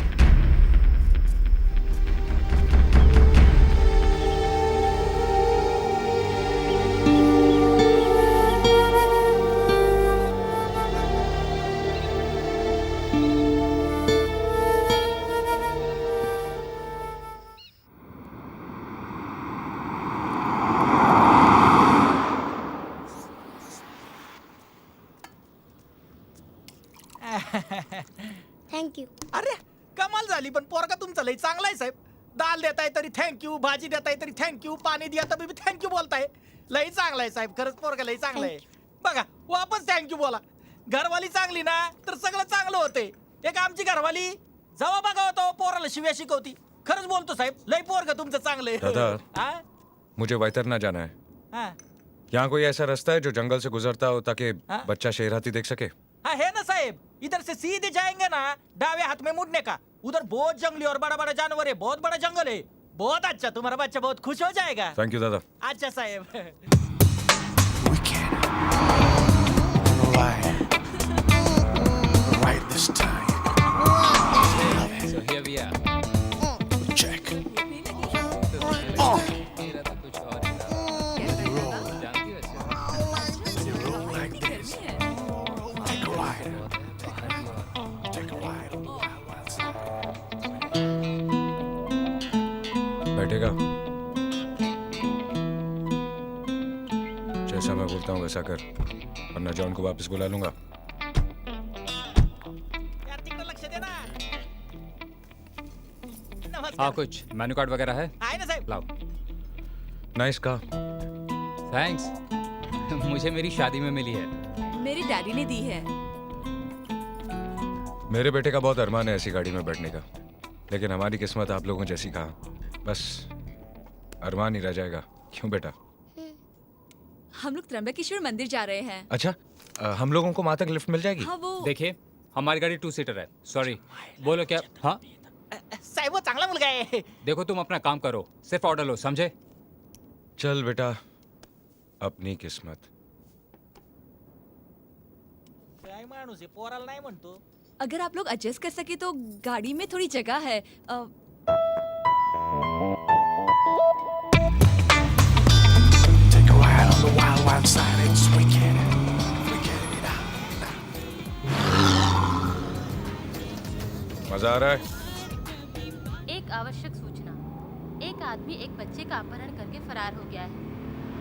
S5: Thank you.
S13: अरे कमाल झाली, पण पोरगा तुमचा लई चांगला आहे साहेब. दाल देताय तरी थँक्यू, भाजी देताय तरी थँक्यू, पाणी दिया तरी बी थँक्यू बोलताय. लई चांगला आहे साहेब, खरंच पोरगा लई चांगला आहे. बघा वापस थँक्यू बोला. घरवाली चांगली ना तर सगळं चांगलं होते. एक आमची घरवाली जावा बघा तो पोराला शिव्या शिकवती. खरंच बोलतो साहेब, लय पोरग तुमचं चांगलं आहे.
S4: दादा.
S13: हा?
S4: मुझे वैतरना जाना है.
S13: हा.
S4: यहाँ कोई ऐसा रास्ता है जो जंगल से गुजरता हो ताकि
S13: हाँ?
S4: बच्चा शेर हाथी देख सके?
S13: हाँ है ना साहेब, इधर से सीधे जाएंगे ना, डावे हाथ में मुड़ने का. उधर बहुत जंगली और बड़ा बड़ा जानवर है, बहुत बड़ा जंगल है. बहुत अच्छा, तुम्हारा बच्चा बहुत खुश हो जाएगा.
S4: थैंक यू दादा.
S13: अच्छा साहेब.
S10: Right this time.
S14: So here we are.
S10: Check.
S4: बैठेगा. जैसा मैं बोलता हूँ वैसा कर, वरना जॉन को वापस बुला लूंगा.
S13: यार तिकडे लक्ष दे ना. नमस्कार.
S14: हाँ कुछ मेनू कार्ड वगैरह है?
S13: आहे ना साहेब.
S14: लाओ.
S4: नाइस का.
S14: थैंक्स. मुझे मेरी शादी में मिली है.
S6: मेरी डैडी ने दी है.
S4: मेरे बेटे का बहुत अरमान है ऐसी गाड़ी में बैठने का, लेकिन हमारी किस्मत आप लोगों जैसी कहा, बस अरमान ही रह जाएगा. क्यों बेटा?
S6: हम लोग त्र्यंबकेश्वर मंदिर जा रहे हैं.
S4: अच्छा, हम लोगों को वहां तक लिफ्ट मिल जाएगी?
S6: हाँ वो.
S14: देखिए हमारी गाड़ी 2 सीटर है. सॉरी. बोलो क्या? हाँ
S13: साहेब वो चांगला मुलगा आहे.
S14: देखो तुम अपना काम करो, सिर्फ ऑर्डर लो, समझे?
S4: चल बेटा, अपनी किस्मत.
S13: काय माणूस आहे, पोराला नाही म्हणतो.
S6: अगर आप लोग एडजस्ट कर सके तो गाड़ी में थोड़ी जगह है.
S10: Take a ride on the wild, wild side. It's wicked. Wicked.
S4: मजा आ रहा है?
S15: एक आवश्यक सूचना. एक आदमी एक बच्चे का अपहरण करके फरार हो गया है.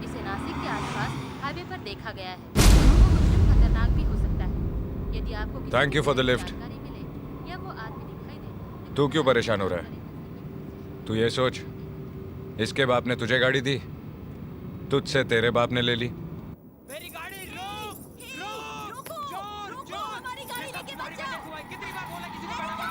S15: इसे नासिक के आसपास हाईवे पर देखा गया है. वो कुछ खतरनाक भी हो सकता है. यदि आपको किसी
S4: Thank you for the lift.
S15: जानकारी मिले या वो आदमी दिखाई दे.
S4: तू क्यों परेशान हो रहा है? तू ये सोच, इसके बाप ने तुझे गाड़ी दी, तुझसे तेरे बाप ने ले ली.
S13: मेरी गाड़ी रोक. रोक. रोको. हमारी गाड़ी लेके मत जा. कितनी बार बोला किसी ने गाड़ी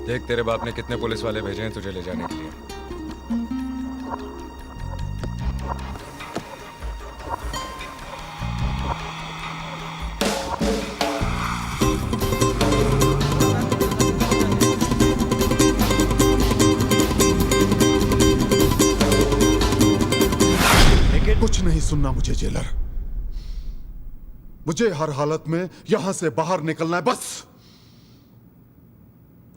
S4: देख तेरे बाप ने कितने पुलिस वाले भेजे हैं तुझे ले जाने के लिए.
S2: कुछ नहीं सुनना मुझे जेलर. मुझे हर हालत में यहां से बाहर निकलना है बस.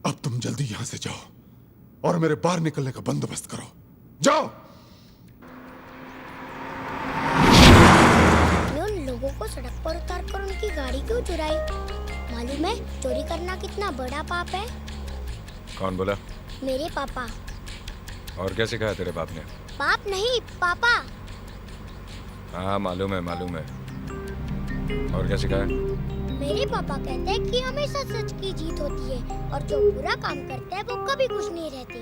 S2: अब तुम जल्दी यहां से जाओ और मेरे बाहर निकलने का बंदोबस्त करो. जाओ.
S5: उन लोगों को सड़क पर उतार कर उनकी गाड़ी क्यों चुराई? मालूम है चोरी करना कितना बड़ा पाप है?
S4: कौन बोला?
S5: मेरे पापा.
S4: और क्या सिखाया तेरे बाप ने?
S5: पाप नहीं, पापा.
S4: हाँ मालूम है. और क्या सिखाया?
S5: मेरे पापा कहते हैं कि हमेशा सच की जीत होती है और जो बुरा काम करते हैं वो कभी खुश नहीं रहते.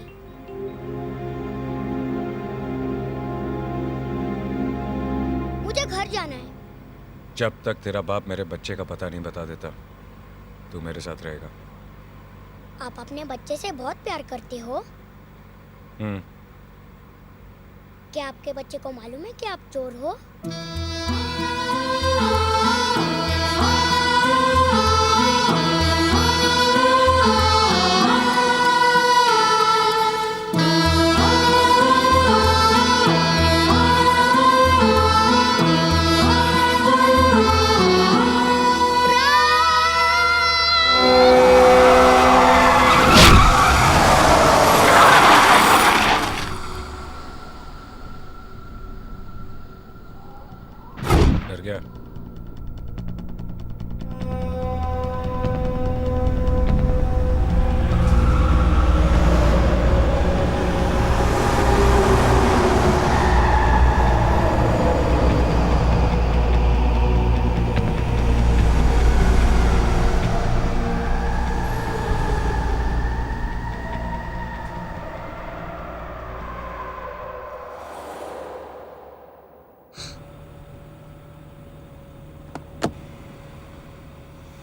S5: मुझे घर जाना है.
S4: जब तक तेरा बाप मेरे बच्चे का पता नहीं बता देता, तू मेरे साथ रहेगा.
S5: आप अपने बच्चे से बहुत प्यार करते हो. क्या आपके बच्चे को मालूम है कि आप चोर हो?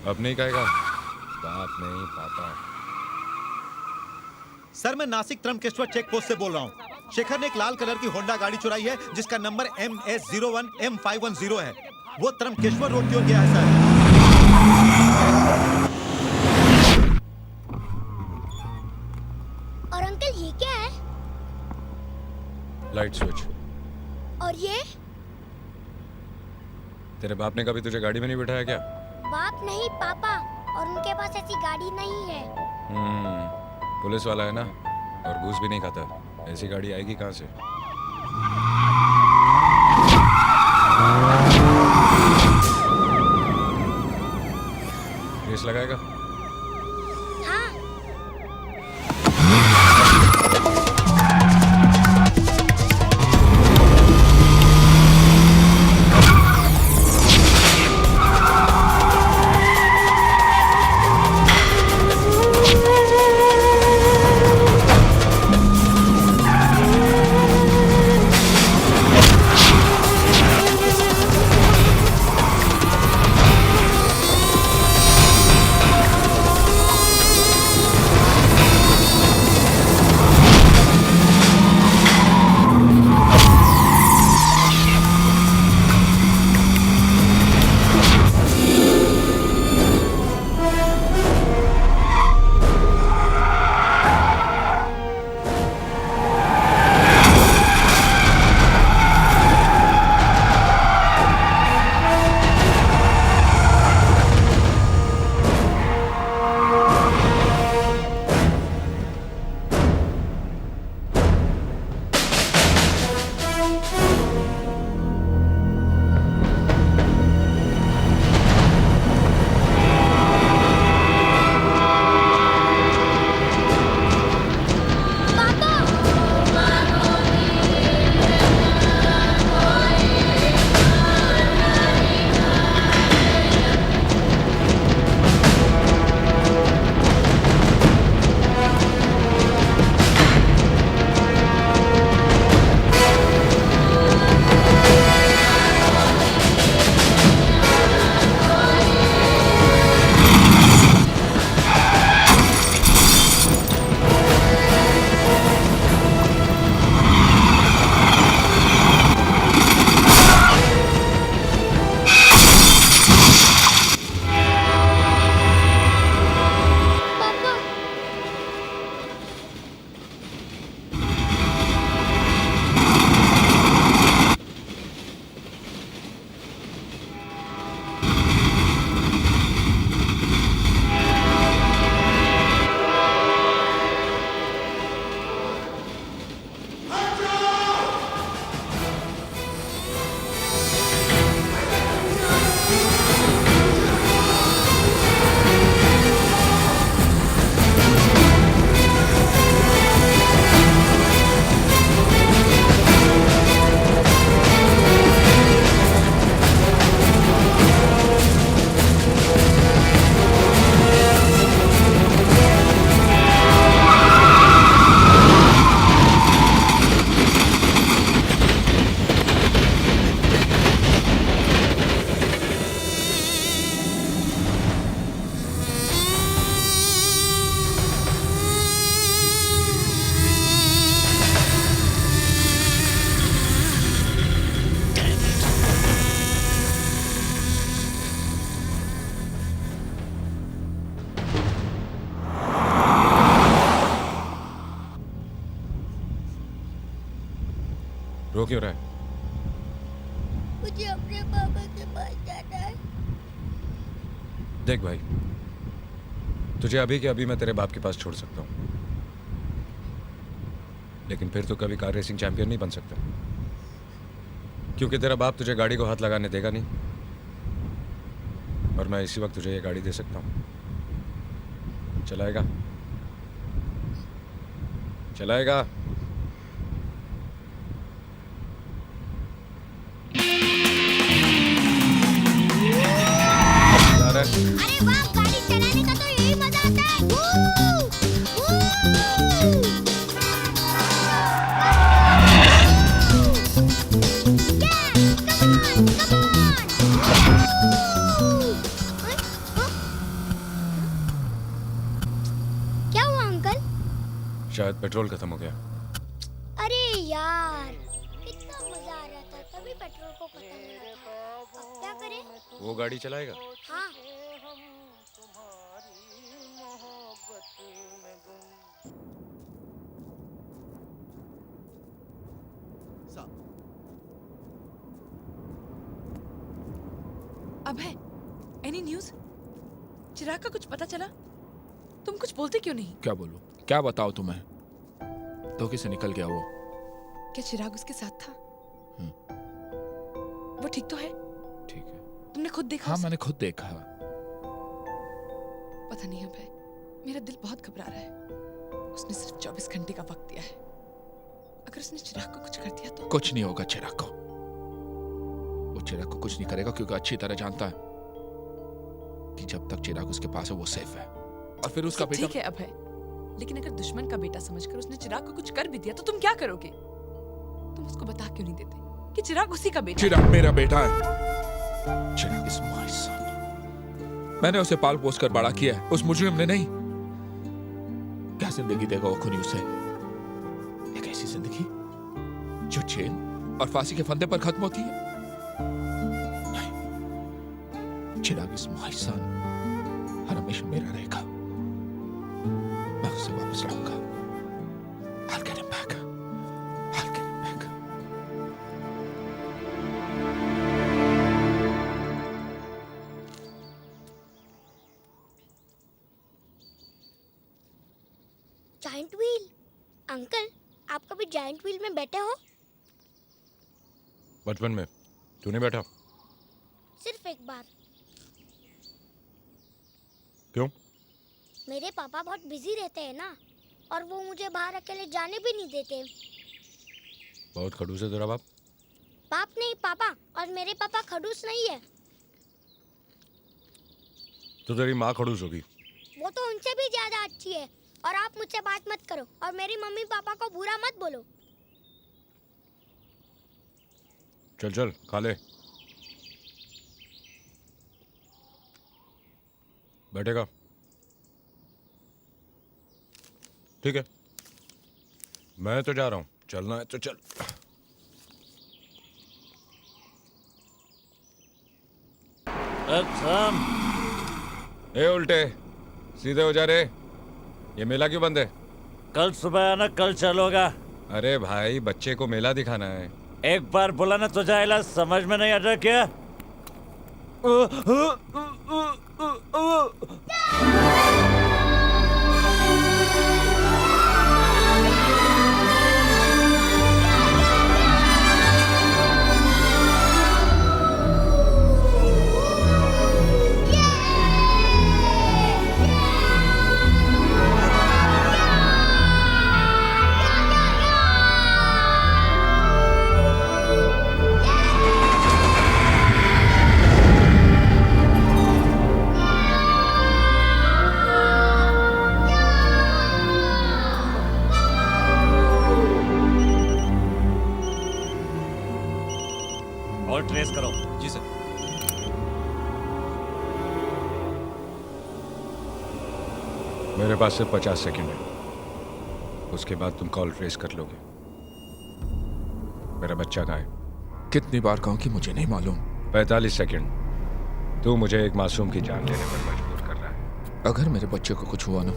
S4: अब नहीं कहेगा? बाप नहीं पापा।
S8: सर मैं नासिक त्रमकेश्वर चेक पोस्ट से बोल रहा हूँ। शेखर ने एक लाल कलर की होंडा गाड़ी चुराई है जिसका नंबर MS01M510 है। वो त्रमकेश्वर रोड की ओर गया है सर।
S5: और अंकल ये क्या है?
S4: Light switch.
S5: और ये?
S4: तेरे बाप ने कभी तुझे गाड़ी में नहीं बिठाया क्या?
S5: बाप नहीं पापा, और उनके पास ऐसी गाड़ी नहीं है।
S4: पुलिस वाला है ना, और घूस भी नहीं खाता। ऐसी गाड़ी आएगी कहाँ से? रेस लगाएगा?
S5: हाँ।
S4: रो क्यों रहा है?
S5: मुझे अपने पापा के पास जाना है।
S4: देख भाई, तुझे अभी के अभी मैं तेरे बाप के पास छोड़ सकता हूँ, लेकिन फिर तो कभी कार रेसिंग चैंपियन नहीं बन सकता, क्योंकि तेरा बाप तुझे गाड़ी को हाथ लगाने देगा नहीं, और मैं इसी वक्त तुझे ये गाड़ी दे सकता हूँ। चलाएगा? चलाएगा?
S5: अरे वाह, गाड़ी चलाने का तो यही मजा आता है।
S4: शायद पेट्रोल खत्म हो गया।
S5: अरे यार, कितना मजा आ रहा था, तभी पेट्रोल को खत्म होना था। अब क्या करें?
S4: वो गाड़ी चलाएगा?
S5: हाँ।
S6: अभय, एनी न्यूज़? चिराग का कुछ पता चला? तुम कुछ बोलते क्यों नहीं?
S1: क्या बोलूं? क्या बताओ तुम्हें? धोखे से निकल गया वो।
S6: क्या चिराग उसके साथ था? वो ठीक तो है?
S1: ठीक है।
S6: तुमने खुद देखा?
S1: हाँ,
S6: उसे?
S1: मैंने खुद देखा।
S6: पता नहीं अभय, मेरा दिल बहुत घबरा रहा है। उसने सिर्फ 24 घंटे का वक्त दिया है। अगर उसने चिराग को कुछ कर दिया तो?
S1: कुछ नहीं होगा चिराग को। वो चिराग को कुछ नहीं करेगा क्योंकि अच्छी तरह जानता है कि जब तक चिराग उसके पास है वो सेफ है। और फिर उसका बेटा।
S6: ठीक है अभय, लेकिन अगर दुश्मन का बेटा समझकर उसने चिराग को कुछ कर भी दिया तो तुम क्या करोगे? तुम उसको बता क्यों नहीं देते कि चिराग उसी का बेटा?
S1: चिराग मेरा बेटा है। चिराग इज माय सन। मैंने उसे पाल पोस कर बड़ा किया है, उस मुजरिम ने नहीं। क्या जिंदगी देगा वो खुनी उसे? एक ऐसी जिंदगी जो जेल और फांसी के फंदे पर खत्म होती है? चिराग इज माय सन, हर हमेशा मेरा रहेगा। मैं उसे वापस लाऊंगा। I'll get him back. I'll get him back.
S5: Giant wheel? Uncle, आप कभी जायंट व्हील में बैठे हो?
S4: बचपन में। तू नहीं बैठा?
S5: सिर्फ एक बार।
S4: क्यों?
S5: मेरे पापा बहुत बिजी रहते हैं ना, और वो मुझे बाहर अकेले जाने भी नहीं देते।
S4: बहुत खड़ूस है तेरा बाप।
S5: बाप नहीं, पापा। और मेरे पापा खड़ूस नहीं है।
S4: तो तेरी माँ खड़ूस होगी।
S5: वो तो उनसे भी ज्यादा अच्छी है। और आप मुझसे बात मत करो और मेरी मम्मी पापा को बुरा मत बोलो।
S4: चल चल खा ले। बैठेगा? ठीक है, मैं तो जा रहा हूं। चलना है तो चल। ए उल्टे सीधे हो जा रे। ये मेला क्यों बंद है?
S9: कल सुबह आना, कल चलोगा।
S4: अरे भाई, बच्चे को मेला दिखाना है।
S9: एक बार बुलाना तो जाएगा, समझ में नहीं आ रहा क्या? और ट्रेस करो।
S3: जी सर।
S4: मेरे पास सिर्फ 50 सेकंड है, उसके बाद तुम कॉल ट्रेस कर लोगे। मेरा बच्चा कहाँ है?
S1: कितनी बार कहूं कि मुझे नहीं मालूम।
S4: 45 सेकंड। तू मुझे एक मासूम की जान लेने पर मजबूर कर रहा है।
S1: अगर मेरे बच्चे को कुछ हुआ ना,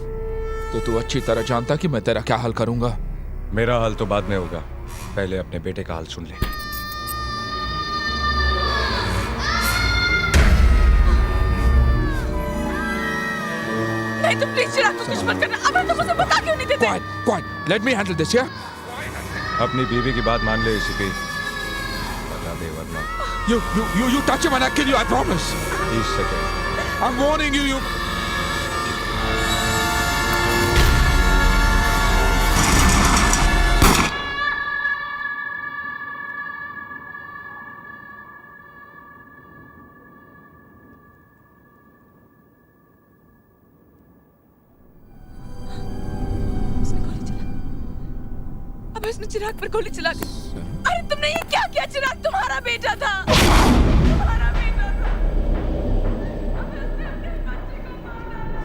S1: तो तू अच्छी तरह जानता कि मैं तेरा क्या हाल करूंगा।
S4: मेरा हाल तो बाद में होगा, पहले अपने बेटे का हाल सुन ले।
S6: नहीं, तुम प्लीज चिराग को कुछ मत करना। अब तुम मुझे बता क्यों नहीं देते?
S1: Quiet, quiet. Let me handle this, yeah?
S4: अपनी बीवी की बात मान ले एसीपी। बता दे वरना।
S1: You touch him and I kill you, I promise.
S4: 30 second.
S1: I'm warning you, you.
S6: उसने चिराग पर गोली चला दी। अरे तुमने ये क्या किया? चिराग तुम्हारा बेटा था। तुम्हारा बेटा था। अबे उसने अपने बच्चे को मार डाला।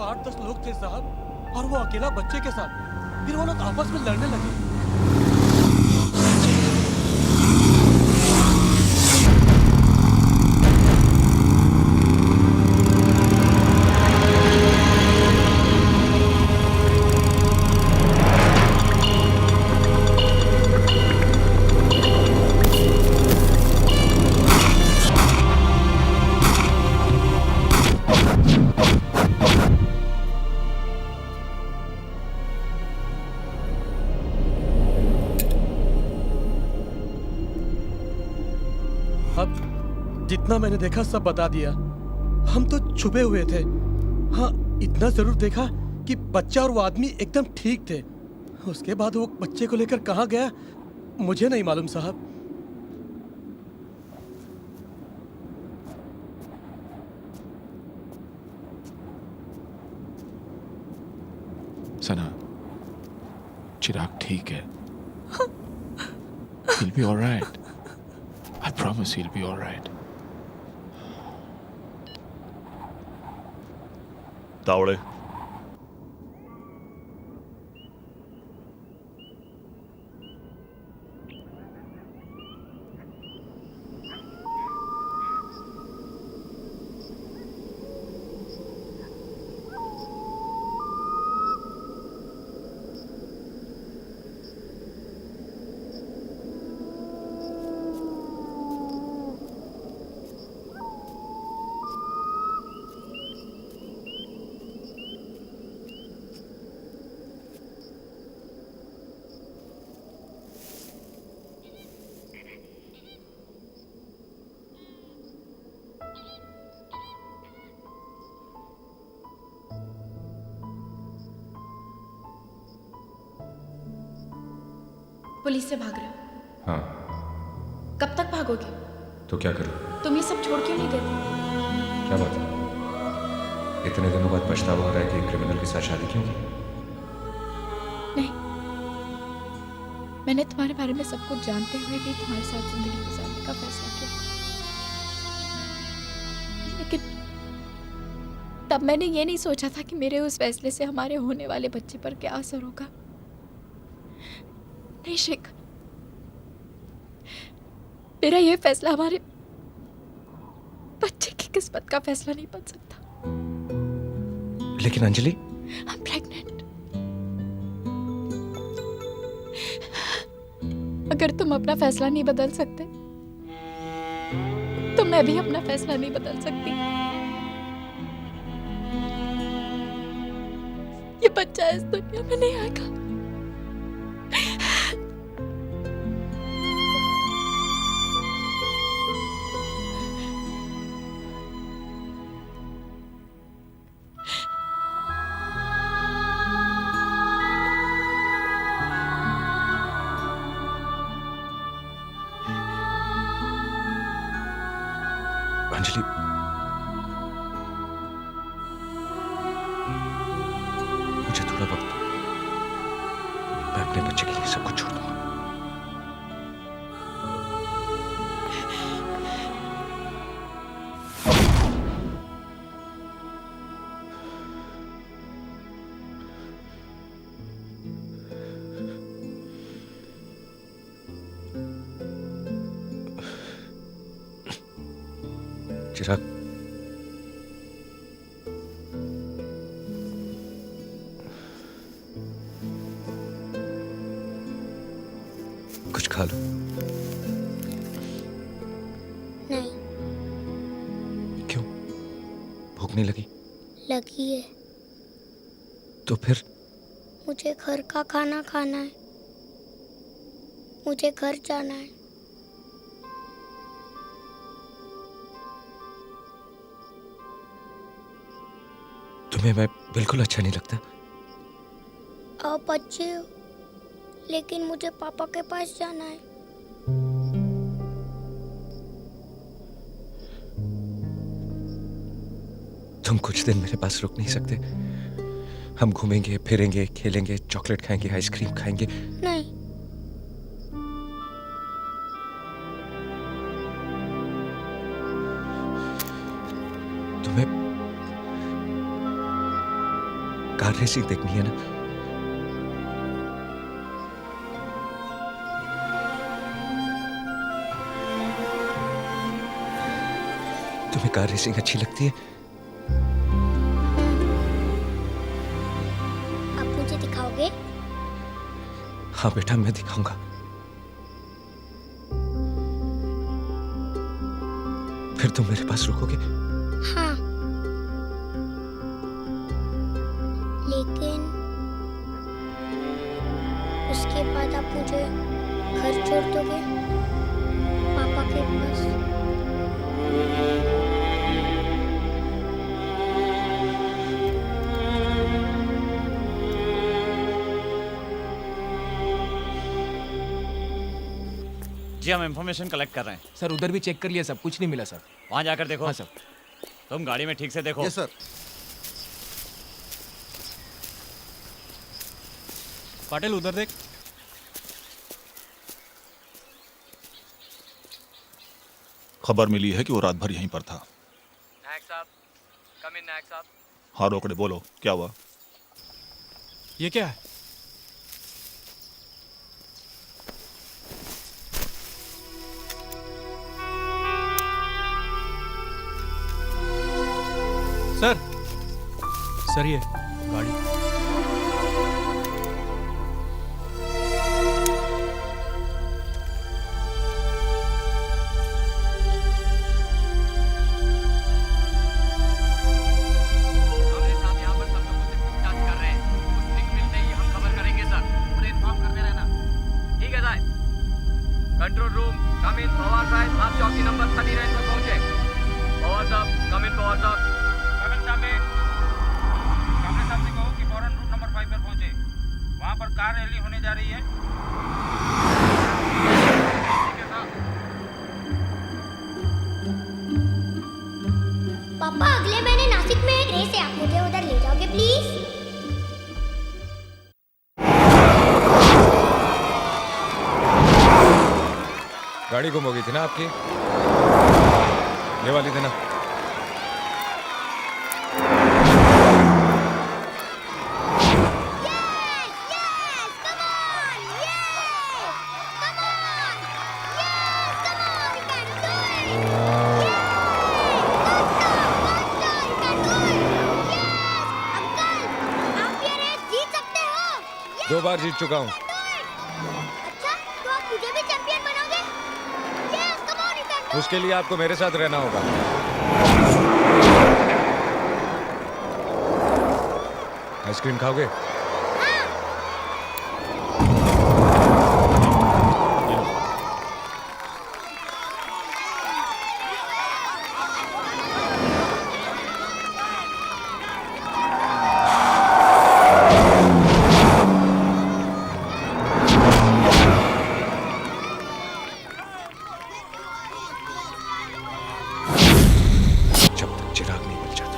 S3: वो 8-10 लोग थे साहब, और वो अकेला बच्चे के साथ। फिर वो लोग आपस में लड़ने लगे। अब जितना मैंने देखा सब बता दिया। हम तो छुपे हुए थे। हाँ, इतना जरूर देखा कि बच्चा और वो आदमी एकदम ठीक थे। उसके बाद वो बच्चे को लेकर कहाँ गया मुझे नहीं मालूम साहब।
S1: सना, चिराग ठीक है। He'll be all right. I promise he'll be all right.
S11: Tawde,
S6: police से भाग रहे हो?
S16: हाँ।
S6: कब तक भागोगे?
S16: तो क्या करूं?
S6: तुम ये सब छोड़ क्यों नहीं देते?
S16: क्या बात है? इतने दिनों बाद पछतावा हो रहा है कि क्रिमिनल के साथ शादी क्यों की?
S6: नहीं, मैंने तुम्हारे बारे में सब कुछ जानते हुए भी तुम्हारे साथ जिंदगी गुजारने का फैसला किया। लेकिन तब मैंने ये नहीं सोचा था कि मेरे उस फैसले से हमारे होने वाले बच्चे पर क्या असर होगा। नहीं शेखर, मेरा ये फैसला हमारे बच्चे की किस्मत का फैसला नहीं बन सकता।
S16: लेकिन अंजलि,
S6: I'm pregnant। अगर तुम अपना फैसला नहीं बदल सकते तो मैं भी अपना फैसला नहीं बदल सकती। ये बच्चा इस दुनिया में नहीं आएगा।
S16: अंजलि, मुझे थोड़ा वक्त दो। मैं अपने बच्चे के लिए सब कुछ छोड़ दूंगा। चिराग, कुछ खा लो।
S5: नहीं।
S16: क्यों? भूख नहीं लगी?
S5: लगी है।
S16: तो फिर?
S5: मुझे घर का खाना खाना है। मुझे घर जाना है।
S16: तुम्हें मैं बिल्कुल अच्छा नहीं लगता?
S5: आप अच्छे हो, लेकिन मुझे पापा के पास जाना है।
S16: तुम कुछ दिन मेरे पास रुक नहीं सकते? हम घूमेंगे, फिरेंगे, खेलेंगे, चॉकलेट खाएंगे, आइसक्रीम खाएंगे।
S5: नहीं।
S16: तुम्हें कार रेसिंग देखनी है ना? तुम्हें कार रेसिंग अच्छी लगती है?
S5: आप मुझे दिखाओगे?
S16: हाँ बेटा, मैं दिखाऊंगा। फिर तुम मेरे पास रुकोगे?
S5: हाँ। लेकिन उसके बाद आप मुझे घर छोड़ दोगे पापा के पास?
S9: जी हम इंफॉर्मेशन कलेक्ट कर रहे हैं।
S14: सर उधर भी चेक कर लिया, सब कुछ नहीं मिला सर।
S9: वहां जाकर देखो।
S14: हाँ सर।
S9: तुम गाड़ी में ठीक से देखो।
S8: Yes sir.
S3: पाटिल उधर देख।
S11: खबर मिली है कि वो रात भर यहीं पर था।
S14: नायक साहब, कम इन नायक साहब।
S11: हाँ रोकड़े, बोलो क्या हुआ?
S3: ये क्या है? सर ये गाड़ी।
S14: कंट्रोल रूम, कम इन पवार साहब, आप चौकी नंबर 39 पर पहुंचे। पवार साहब, कम इन पवार साहब। कम इन साहब, कामरे साहब से कहो कि फौरन रूट नंबर 5 पर पहुंचे। वहां पर कार रैली होने जा रही है।
S5: पापा अगले महीने नासिक में एक रेस है, आप मुझे उधर ले जाओगे प्लीज?
S4: गाड़ी गुम हो गई थी ना आपकी? ये वाली थी ना?
S5: आप ये रेस जीत सकते हो।
S4: 2 बार जीत चुका हूँ।
S5: अच्छा, तो आप मुझे भी चैंपियन बनाओगे? Yes, come on record.
S4: उसके लिए आपको मेरे साथ रहना होगा। आइसक्रीम खाओगे?
S16: जब तक चिराग नहीं मिल जाता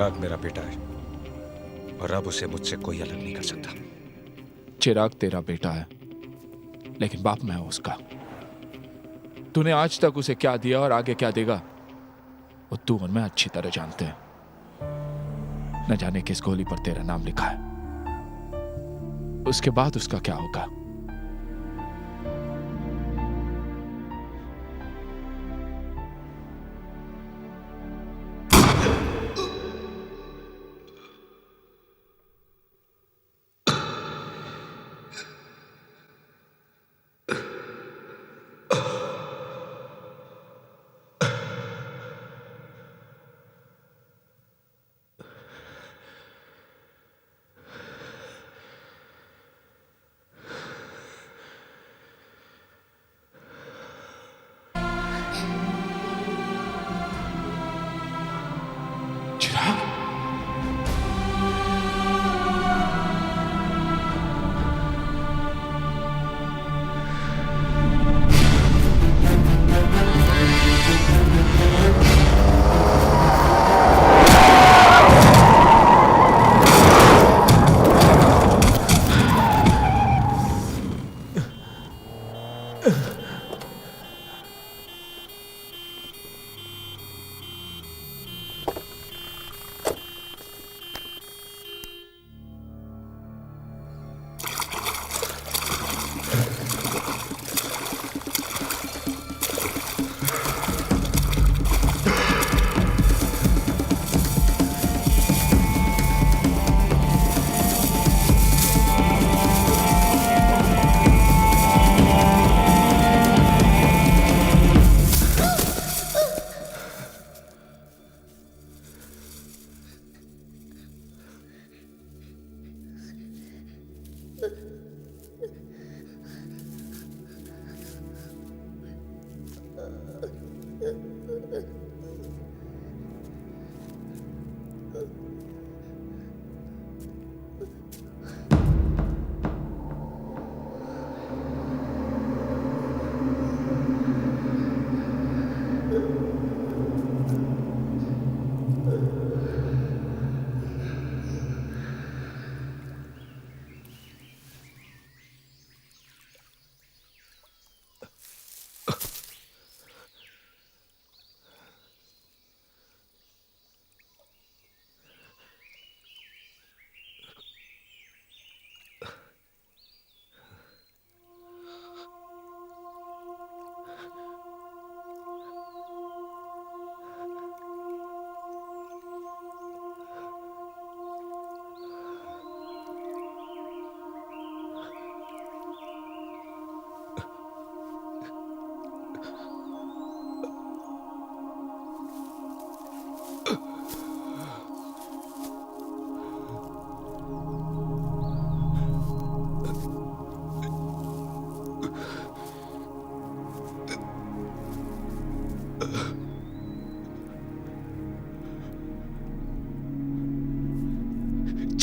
S16: चिराग मेरा बेटा है और अब उसे मुझसे कोई अलग नहीं कर सकता।
S1: चिराग तेरा बेटा है, लेकिन बाप मैं हूं उसका। तूने आज तक उसे क्या दिया और आगे क्या देगा वो तू और मैं अच्छी तरह जानते हैं। न जाने किस गोली पर तेरा नाम लिखा है, उसके बाद उसका क्या होगा।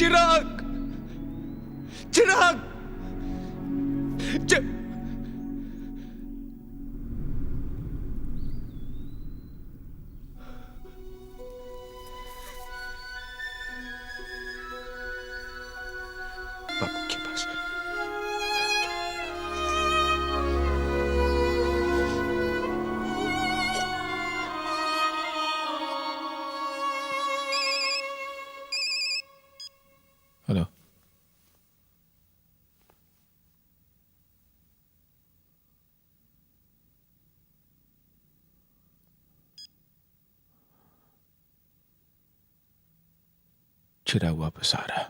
S16: चिराग, चिराग,
S1: बाबू के पास। हेलो, चिराग वापस आ रहा है।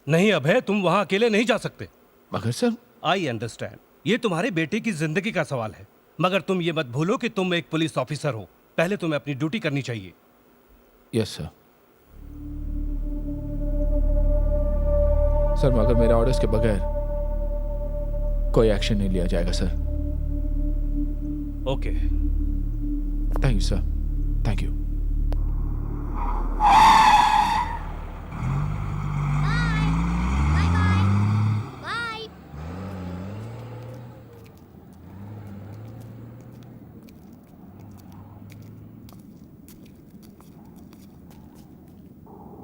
S12: नहीं अभय, तुम वहां अकेले नहीं जा सकते।
S1: मगर सर,
S12: आई अंडरस्टैंड, ये तुम्हारे बेटे की जिंदगी का सवाल है, मगर तुम ये मत भूलो कि तुम एक पुलिस ऑफिसर हो। पहले तुम्हें अपनी ड्यूटी करनी चाहिए।
S1: Yes sir. सर, मगर मेरे ऑर्डर्स के बगैर कोई एक्शन नहीं लिया जाएगा sir.
S12: Okay
S1: thank you sir, thank you.
S5: Bye.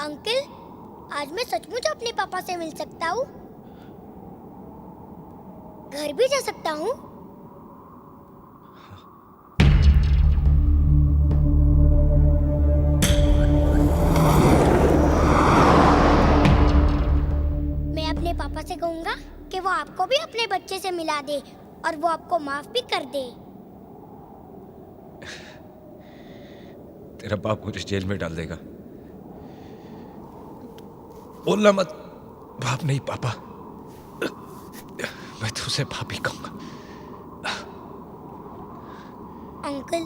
S5: Uncle, आज मैं सचमुच अपने पापा से मिल सकता हूँ? घर भी जा सकता हूँ? मैं अपने पापा से कहूँगा कि वो आपको भी अपने बच्चे से मिला दे और वो आपको माफ भी कर दे।
S16: तेरा बाप मुझे जेल में डाल देगा। बोलना मत, बाप नहीं पापा। मैं तो उसे भाभी कहूंगा।
S5: अंकल,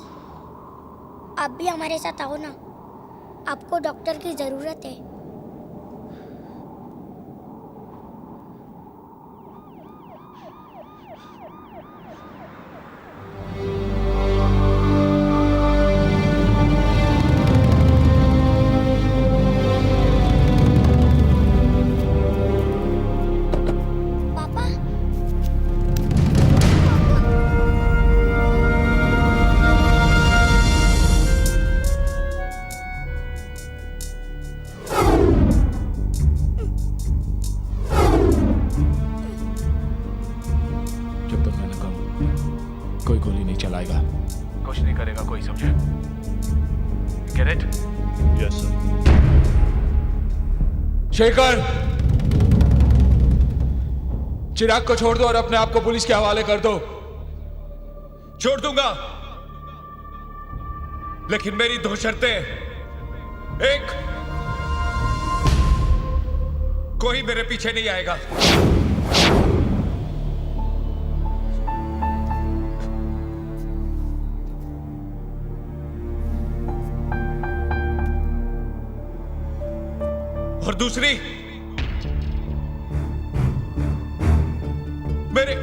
S5: आप भी हमारे साथ आओ ना, आपको डॉक्टर की जरूरत है।
S1: जब तक मैं न कहूं, कोई गोली नहीं चलाएगा, कुछ नहीं करेगा कोई, समझे? Get it?
S11: Yes sir.
S1: Shekhar, Chirag को छोड़ दो और अपने आप को पुलिस के हवाले कर दो।
S4: छोड़ दूंगा, लेकिन मेरी 2 शर्तें। एक, कोई मेरे पीछे नहीं आएगा। और दूसरी, मेरे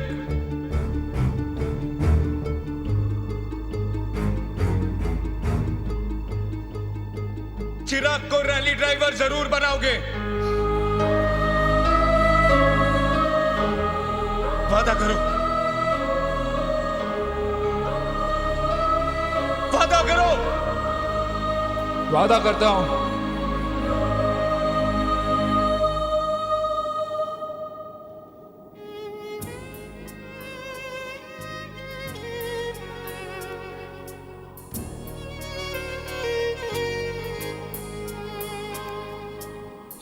S4: चिराग को रैली ड्राइवर जरूर बनाओगे। वादा करो, वादा करो।
S1: वादा करता हूं।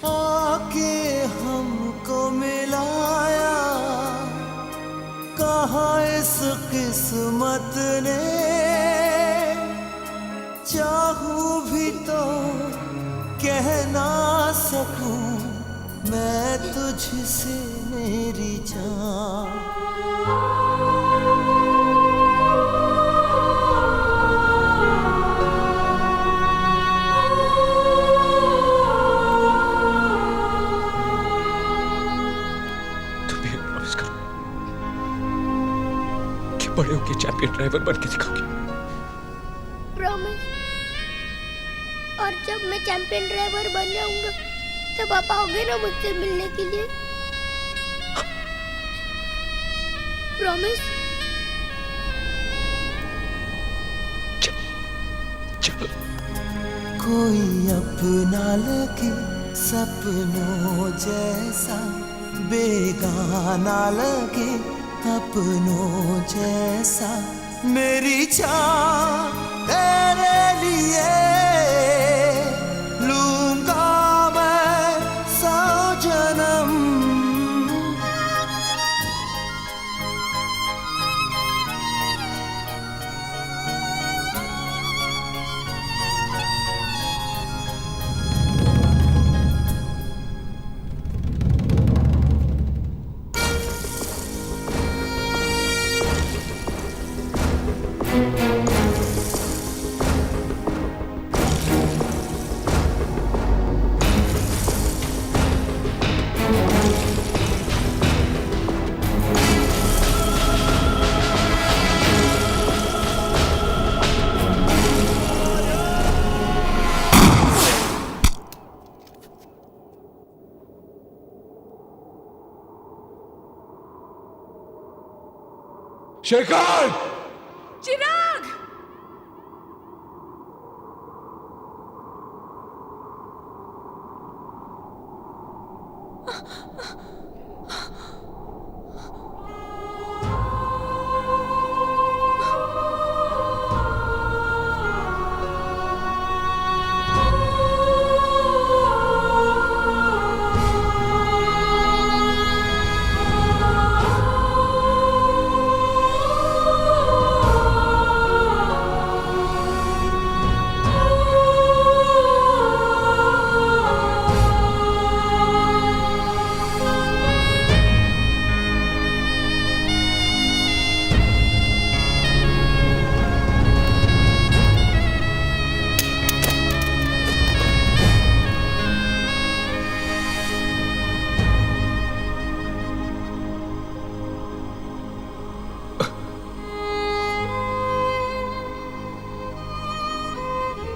S17: आके हमको मिलाया, कहा इस किस्मत ने, चाहूं भी तो कह ना सकूं मैं तुझसे मेरी जान।
S16: बड़े होके चैंपियन ड्राइवर बन के दिखाओगे।
S5: प्रॉमिस। और जब मैं चैंपियन ड्राइवर बन जाऊंगा तब आप आओगे ना मुझसे मिलने के लिए? प्रॉमिस।
S17: कोई अपना लगे सपनों जैसा, बेगाना लगे अपनों जैसा, मेरी जान तेरे लिए लूंगा मैं 100 जन्म।
S1: शेखर!
S6: चिराग!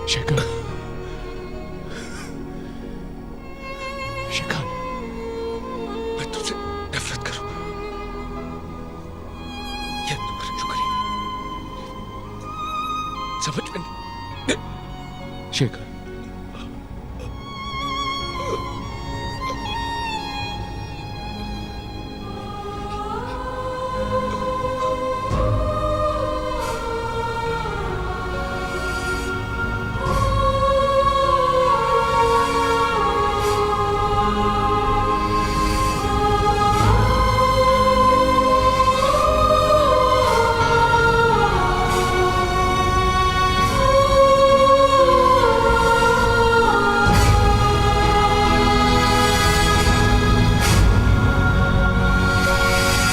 S1: शेखर, शेखर, मैं तुझसे नफरत करूं। ये तुम्हारी शुक्रिया समझ में